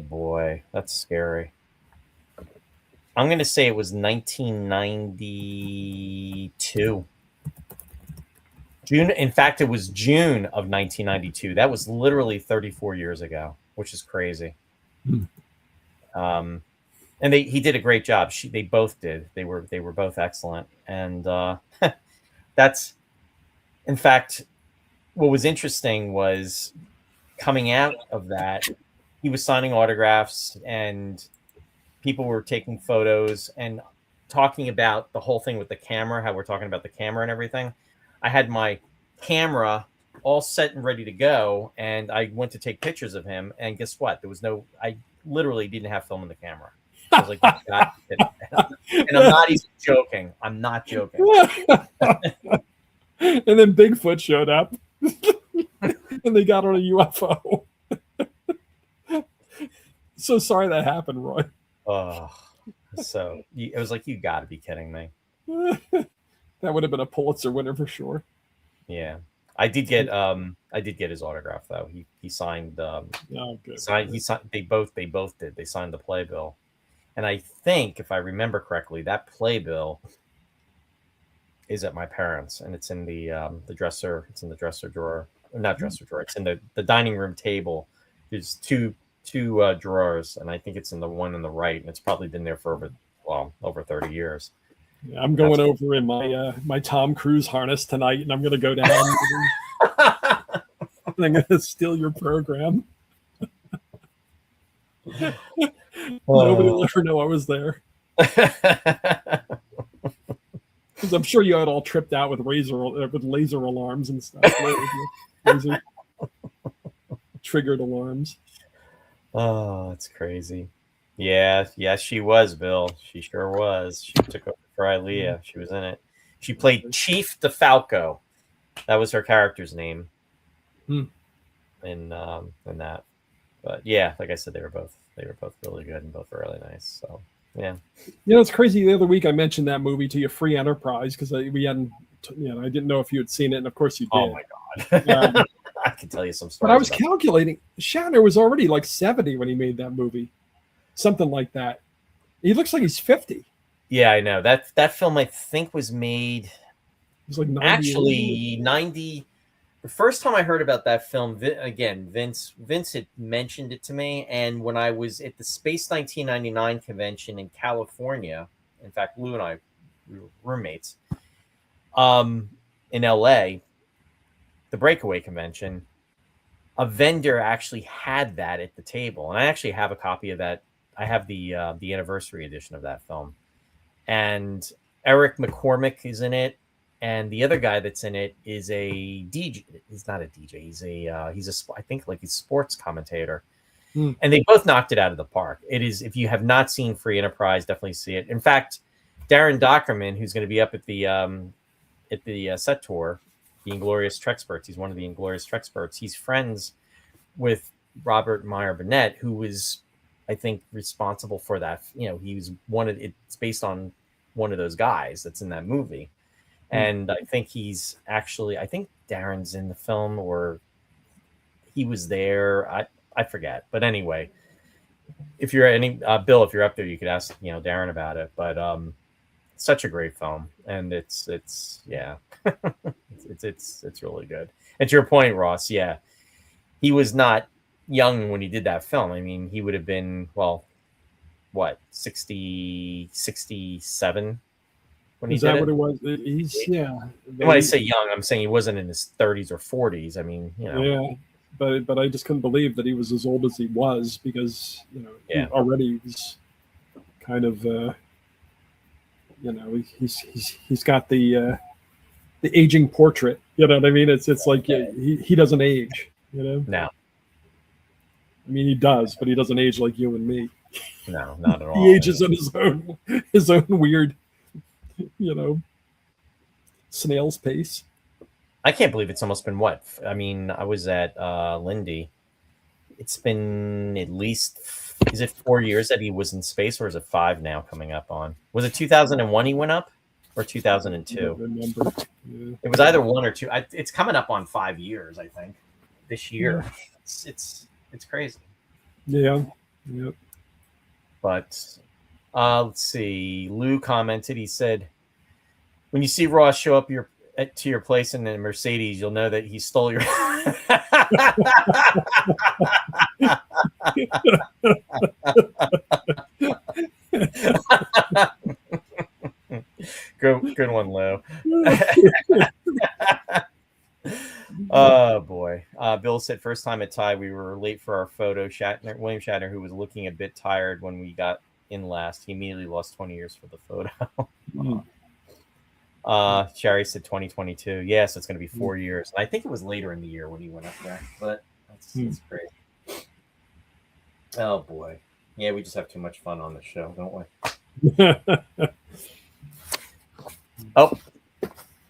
Boy, that's scary. I'm going to say it was 1992. June. In fact, it was June of 1992. That was literally 34 years ago, which is crazy. And he did a great job. They both did. They were both excellent. And that's, in fact, what was interesting was coming out of that, he was signing autographs and people were taking photos and talking about the whole thing with the camera, how we're talking about the camera and everything. I had my camera all set and ready to go, and I went to take pictures of him, and guess what? I literally didn't have film in the camera. I was like, God. And I'm not even joking. I'm not joking. And then Bigfoot showed up, and they got on a UFO. So sorry that happened, Roy. Oh, so it was like, you got to be kidding me. That would have been a Pulitzer winner for sure. Yeah, I did get his autograph though. He signed. He signed. They both did. They signed the playbill, and I think if I remember correctly, that playbill is at my parents', and it's in the dresser. It's in the dresser drawer, not dresser drawer. It's in the dining room table. There's two drawers, and I think it's in the one on the right, and it's probably been there for over 30 years. Yeah, I'm going over in my Tom Cruise harness tonight, and I'm going to go down. And I'm going to steal your program. Nobody will ever know I was there. Because I'm sure you had all tripped out with laser alarms and stuff. Laser triggered alarms. Oh, it's crazy. Yeah, she was, Bill. She sure was. She took over for Ilea. She was in it. She played Chief DeFalco. That was her character's name. In that. But yeah, like I said, they were both really good and both really nice. So yeah. It's crazy. The other week I mentioned that movie to you, Free Enterprise, because we hadn't. I didn't know if you had seen it, and of course you did. Oh my God. I can tell you some stories. But I was calculating. Shatner was already like 70 when he made that movie. Something like that. He looks like he's 50. Yeah, I know. That film, I think, was made. It was like 90. Actually, 90. The first time I heard about that film, again, Vince had mentioned it to me. And when I was at the Space 1999 convention in California, in fact, Lou and I, we were roommates, in LA, the Breakaway convention, a vendor actually had that at the table. And I actually have a copy of that. I have the anniversary edition of that film. And Eric McCormick is in it. And the other guy that's in it is a DJ. He's not a DJ. He's I think like he's a sports commentator. And they both knocked it out of the park. It is, if you have not seen Free Enterprise, definitely see it. In fact, Darren Dockerman, who's going to be up at the set tour, the Inglorious Trexperts. He's one of the Inglorious Trexperts. He's friends with Robert Meyer Burnett, who was, I think, responsible for that. He was it's based on one of those guys that's in that movie. And I think I think Darren's in the film, or he was there. I forget. But anyway, if you're Bill, if you're up there, you could ask, Darren about it. But such a great film. And it's yeah, it's really good. And to your point, Ross, yeah, he was not young when he did that film. I mean, he would have been, 67 when he did it. Is that what it was? When I say young, I'm saying he wasn't in his 30s or 40s. I mean, Yeah, but I just couldn't believe that he was as old as he was, because he already was kind of he's got the aging portrait. You know what I mean? It's like he doesn't age. No. I mean, he does, but he doesn't age like you and me. No, not at all. He ages in his own weird, snail's pace. I can't believe it's almost been what? I mean, I was at Lindy. It's been at least, is it 4 years that he was in space, or is it 5 now coming up on? Was it 2001 he went up, or 2002? I don't remember. Yeah. It was either 1 or 2. It's coming up on 5 years, I think, this year. Yeah. It's crazy. Yeah. Yep. But let's see. Lou commented. He said, "When you see Ross show up to your place in the Mercedes, you'll know that he stole your. Good one, Lou. Oh boy. Bill said first time at Tie, we were late for our photo. William Shatner, who was looking a bit tired when we got in last, he immediately lost 20 years for the photo. Sherry said 2022. Yes, it's going to be 4 years. I think it was later in the year when he went up there, but that's crazy. Oh boy. Yeah, we just have too much fun on the show, don't we? Oh,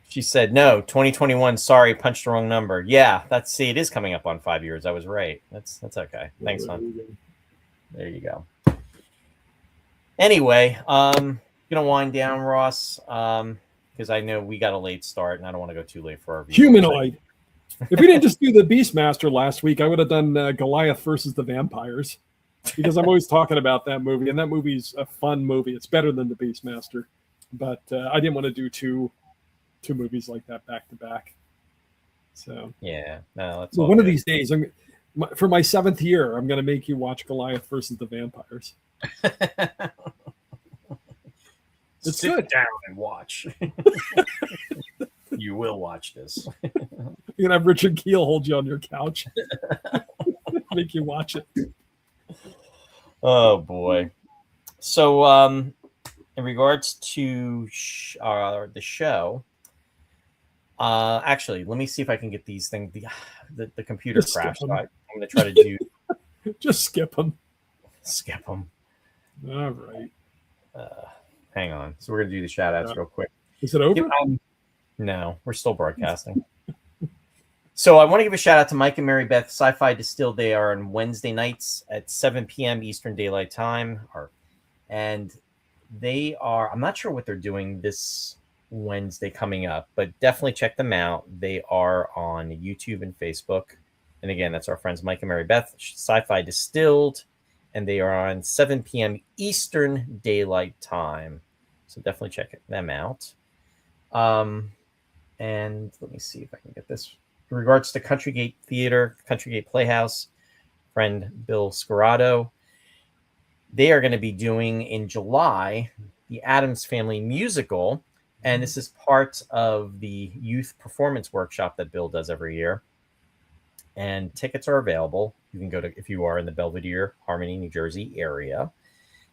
she said no. 2021. Sorry, punched the wrong number. Yeah, it is coming up on 5 years. I was right. That's okay. Thanks, hon. There you go. Anyway, gonna wind down, Ross, because I know we got a late start, and I don't want to go too late for our Humanoid. If we didn't just do the Beastmaster last week, I would have done Goliath versus the Vampires, because I'm always talking about that movie, and that movie's a fun movie. It's better than the Beastmaster, but I didn't want to do two movies like that back to back. So yeah, no, that's one of these days. For my 7th year, I'm going to make you watch Goliath versus the Vampires. It's Sit down and watch. You will watch this. You're gonna have Richard Kiel hold you on your couch, make you watch it. Oh boy! So, in regards to the show, actually, let me see if I can get these things. The computer crashed. So I'm gonna try to do. Just skip them. Skip them. All right. Hang on. So we're going to do the shout outs real quick. Is it over? No, we're still broadcasting. So I want to give a shout out to Mike and Mary Beth Sci-Fi Distilled. They are on Wednesday nights at 7 p.m. Eastern Daylight Time. And they are, I'm not sure what they're doing this Wednesday coming up, but definitely check them out. They are on YouTube and Facebook. And again, that's our friends Mike and Mary Beth Sci-Fi Distilled. And they are on 7 p.m. Eastern Daylight Time. So definitely check them out. And let me see if I can get this. In regards to Country Gate Theater, Country Gate Playhouse, friend Bill Scarrato, they are going to be doing in July the Addams Family musical. And this is part of the youth performance workshop that Bill does every year. And tickets are available. You can go to, if you are in the Belvedere, Harmony, New Jersey area,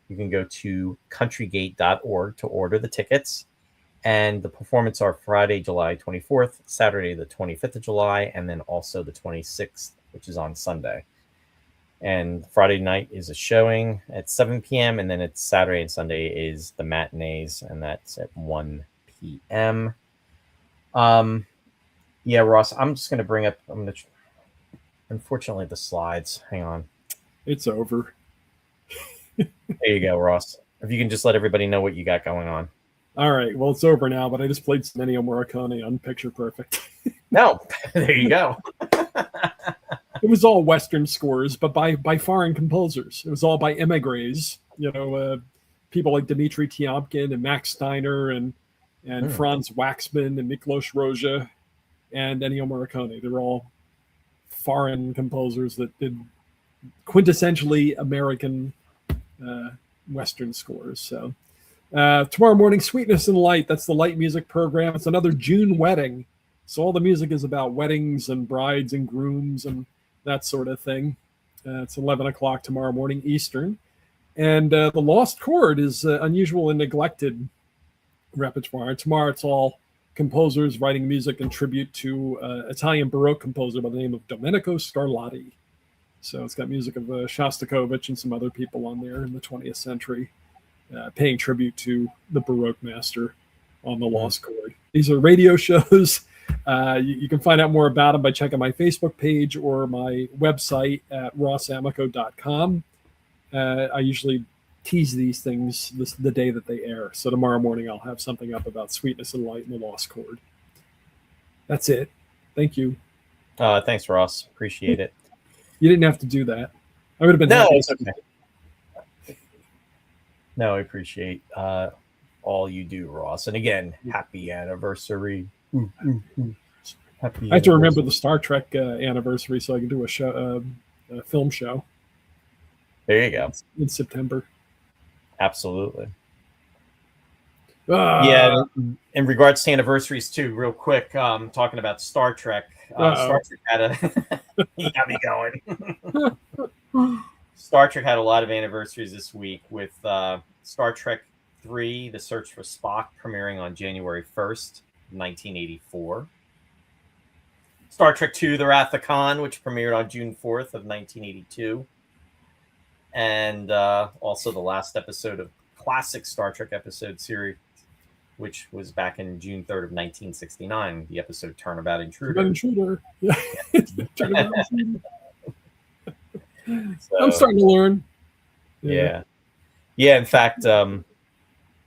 you can go to countrygate.org to order the tickets. And the performance are Friday, July 24th, Saturday, the 25th of July, and then also the 26th, which is on Sunday. And Friday night is a showing at 7 p.m. And then it's Saturday and Sunday is the matinees, and that's at 1 p.m. Yeah, Ross, I'm just going to bring up, unfortunately, the slides. Hang on. It's over. There you go, Ross. If you can just let everybody know what you got going on. All right. Well, it's over now, but I just played some Ennio Morricone on Picture Perfect. No. There you go. It was all Western scores, but by foreign composers. It was all by emigres. People like Dmitri Tiomkin and Max Steiner and Franz Waxman and Miklos Rozsa and Ennio Morricone. They were all foreign composers that did quintessentially American Western scores. So tomorrow morning, Sweetness and Light. That's the light music program. It's another June wedding. So all the music is about weddings and brides and grooms and that sort of thing. It's 11 o'clock tomorrow morning Eastern. And the Lost Chord is unusual and neglected repertoire. Tomorrow it's all composers writing music in tribute to Italian Baroque composer by the name of Domenico Scarlatti. So it's got music of Shostakovich and some other people on there in the 20th century, paying tribute to the Baroque master on the Lost Chord. These are radio shows. You can find out more about them by checking my Facebook page or my website at rossamico.com. I usually tease these things the day that they air. So tomorrow morning I'll have something up about Sweetness and Light and the Lost Chord. That's it. Thank you. Thanks, Ross. Appreciate it. You didn't have to do that. I would have been No, happy. it's okay. No, I appreciate all you do, Ross. And again, happy anniversary. Happy I have to remember anniversary. the Star Trek anniversary so I can do a show, a film show There you go. in September. Absolutely. Uh, Yeah. In regards to anniversaries too, real quick, talking about Star Trek. Star Trek had a he got me going. Star Trek had a lot of anniversaries this week with Star Trek 3, The Search for Spock, premiering on January 1st, 1984. Star Trek 2, The Wrath of Khan, which premiered on June 4th of 1982. And also the last episode of classic Star Trek episode series, which was back in June 3rd of 1969, the episode Turnabout Intruder. Intruder. Yeah. Turnabout Intruder. So, I'm starting to learn. Yeah. In fact, the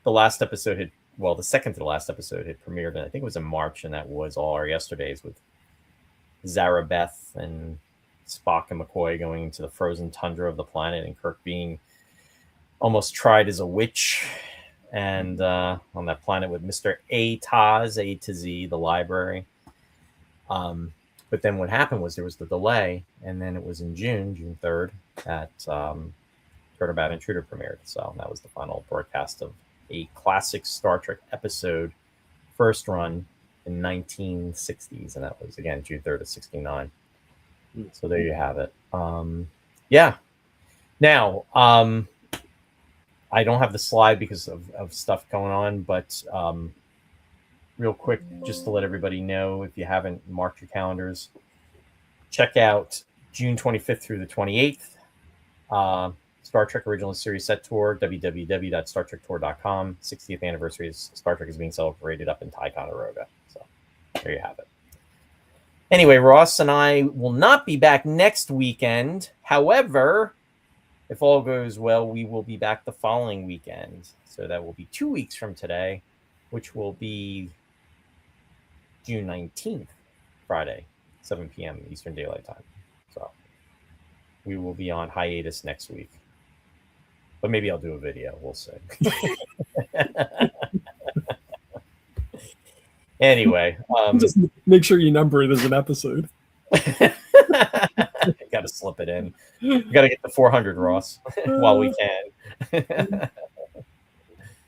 last episode had, the second to the last episode had premiered, and I think it was in March, and that was All Our Yesterdays with Zara Beth and Spock and McCoy going into the frozen tundra of the planet, and Kirk being almost tried as a witch, and on that planet with Mr. Taz, A to Z, the library. But then what happened was there was the delay, and then it was in June 3rd, that Turnabout Intruder premiered. So that was the final broadcast of a classic Star Trek episode, first run in 1960s, and that was, again, June 3rd of 69. So there you have it. Yeah. Now, I don't have the slide because of stuff going on, but real quick, just to let everybody know, if you haven't marked your calendars, check out June 25th through the 28th, Star Trek Original Series Set Tour, www.startrektour.com. 60th anniversary of Star Trek is being celebrated up in Ticonderoga. So there you have it. Anyway, Ross and I will not be back next weekend. However, if all goes well, we will be back the following weekend. So that will be 2 weeks from today, which will be June 19th, Friday, 7 p.m. Eastern Daylight Time. So we will be on hiatus next week. But maybe I'll do a video. We'll see. Anyway. Just make sure you number it as an episode. Got to slip it in. Got to get the 400, Ross, while we can.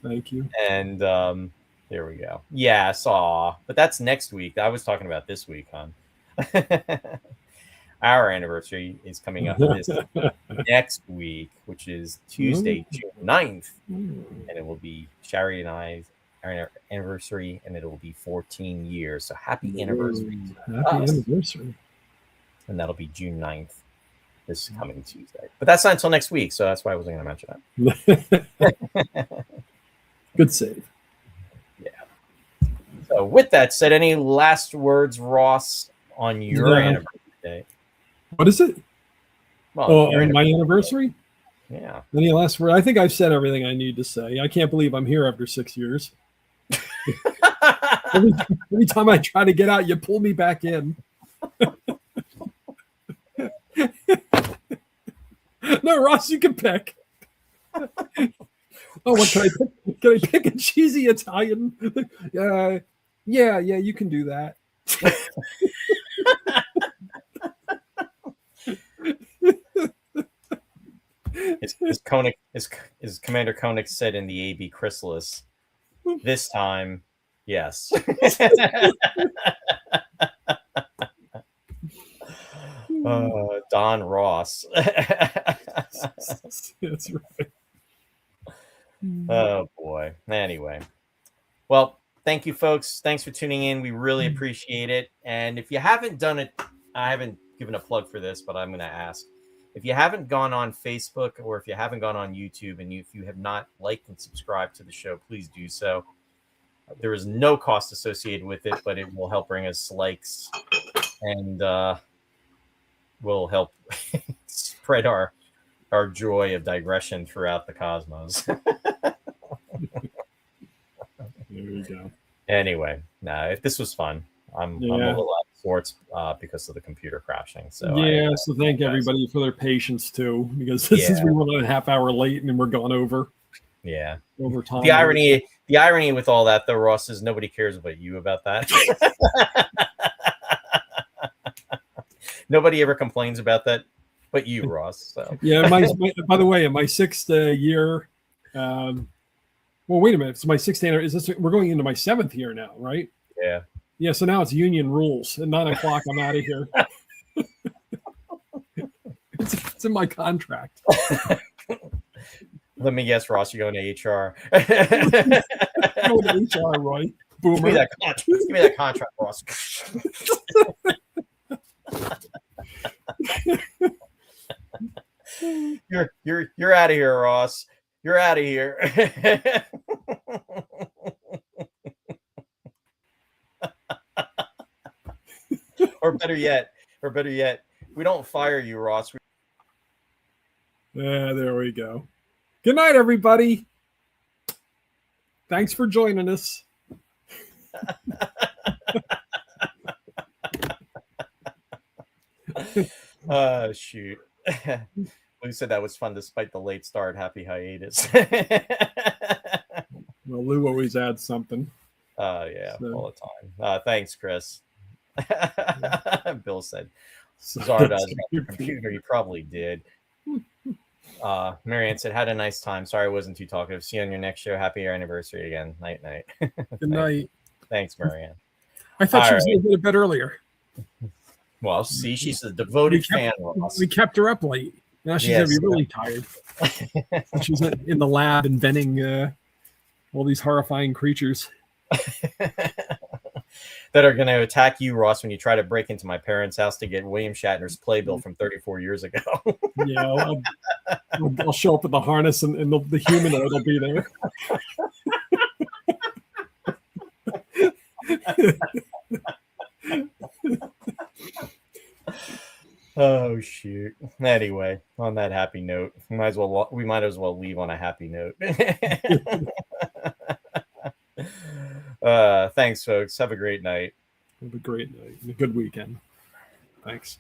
Thank you. And there we go. Yeah, I saw. But that's next week. I was talking about this week, hon. Our anniversary is coming up this next week, which is Tuesday, June 9th. And it will be Shari and I's anniversary, and it will be 14 years. So happy anniversary. Happy anniversary. And that'll be June 9th, this coming Tuesday. But that's not until next week, so that's why I wasn't going to mention that. Good save. Yeah. So with that said, any last words, Ross, on your anniversary day? What is it? Well, my anniversary? Yeah. Any last word? I think I've said everything I need to say. I can't believe I'm here after 6 years. every time I try to get out, you pull me back in. No, Ross, you can pick. Oh, what can I pick? Can I pick a cheesy Italian? Yeah, you can do that. As Commander Koenig said in the AB Chrysalis, this time, yes. Don Ross. That's right. Oh boy. Anyway, well, thank you, folks. Thanks for tuning in. We really appreciate it. And if you haven't done it, I haven't given a plug for this, but I'm going to ask. If you haven't gone on Facebook, or if you haven't gone on YouTube, and if you have not liked and subscribed to the show, please do so. There is no cost associated with it, but it will help bring us likes, and will help spread our joy of digression throughout the cosmos. There you go. Anyway, if this was fun. I'm a little out of sorts because of the computer crashing. So so thank everybody for their patience too, because this is we were a half hour late and we're going over. Yeah. Over time. The The irony with all that, though, Ross, is nobody cares about you about that. Nobody ever complains about that, but you, Ross. So yeah. By the way, in my 6th year, well, wait a minute. It's my 6th anniversary. We're going into my 7th year now, right? yeah. Yeah. So now it's union rules. At 9 o'clock, I'm out of here. It's in my contract. Let me guess, Ross, you're going to HR. Go to HR, Roy. Give me Boomer. that contract, Ross. You're out of here, Ross. You're out of here. or better yet, we don't fire you, Ross. Yeah, there we go. Good night, everybody. Thanks for joining us. Shoot. Lou said that was fun despite the late start. Happy hiatus. Well, Lou always adds something. Yeah, So. all the time. Thanks, Chris. Bill said, Zarda about your computer. You probably did. Marianne said, had a nice time. Sorry I wasn't too talkative. See you on your next show. Happy anniversary again. Night, night. Good night. Thanks, Marianne. I thought she was going to go to bed earlier. Well, see, she's a devoted fan. Ross. We kept her up late. Now she's going to be really tired. She's in the lab inventing all these horrifying creatures that are going to attack you, Ross, when you try to break into my parents' house to get William Shatner's playbill from 34 years ago. Yeah, I'll show up with the harness and the humanoid will be there. Oh shoot. Anyway, on that happy note, we might as well leave on a happy note. Thanks, folks. Have a great night. Have a great night and a good weekend. Thanks.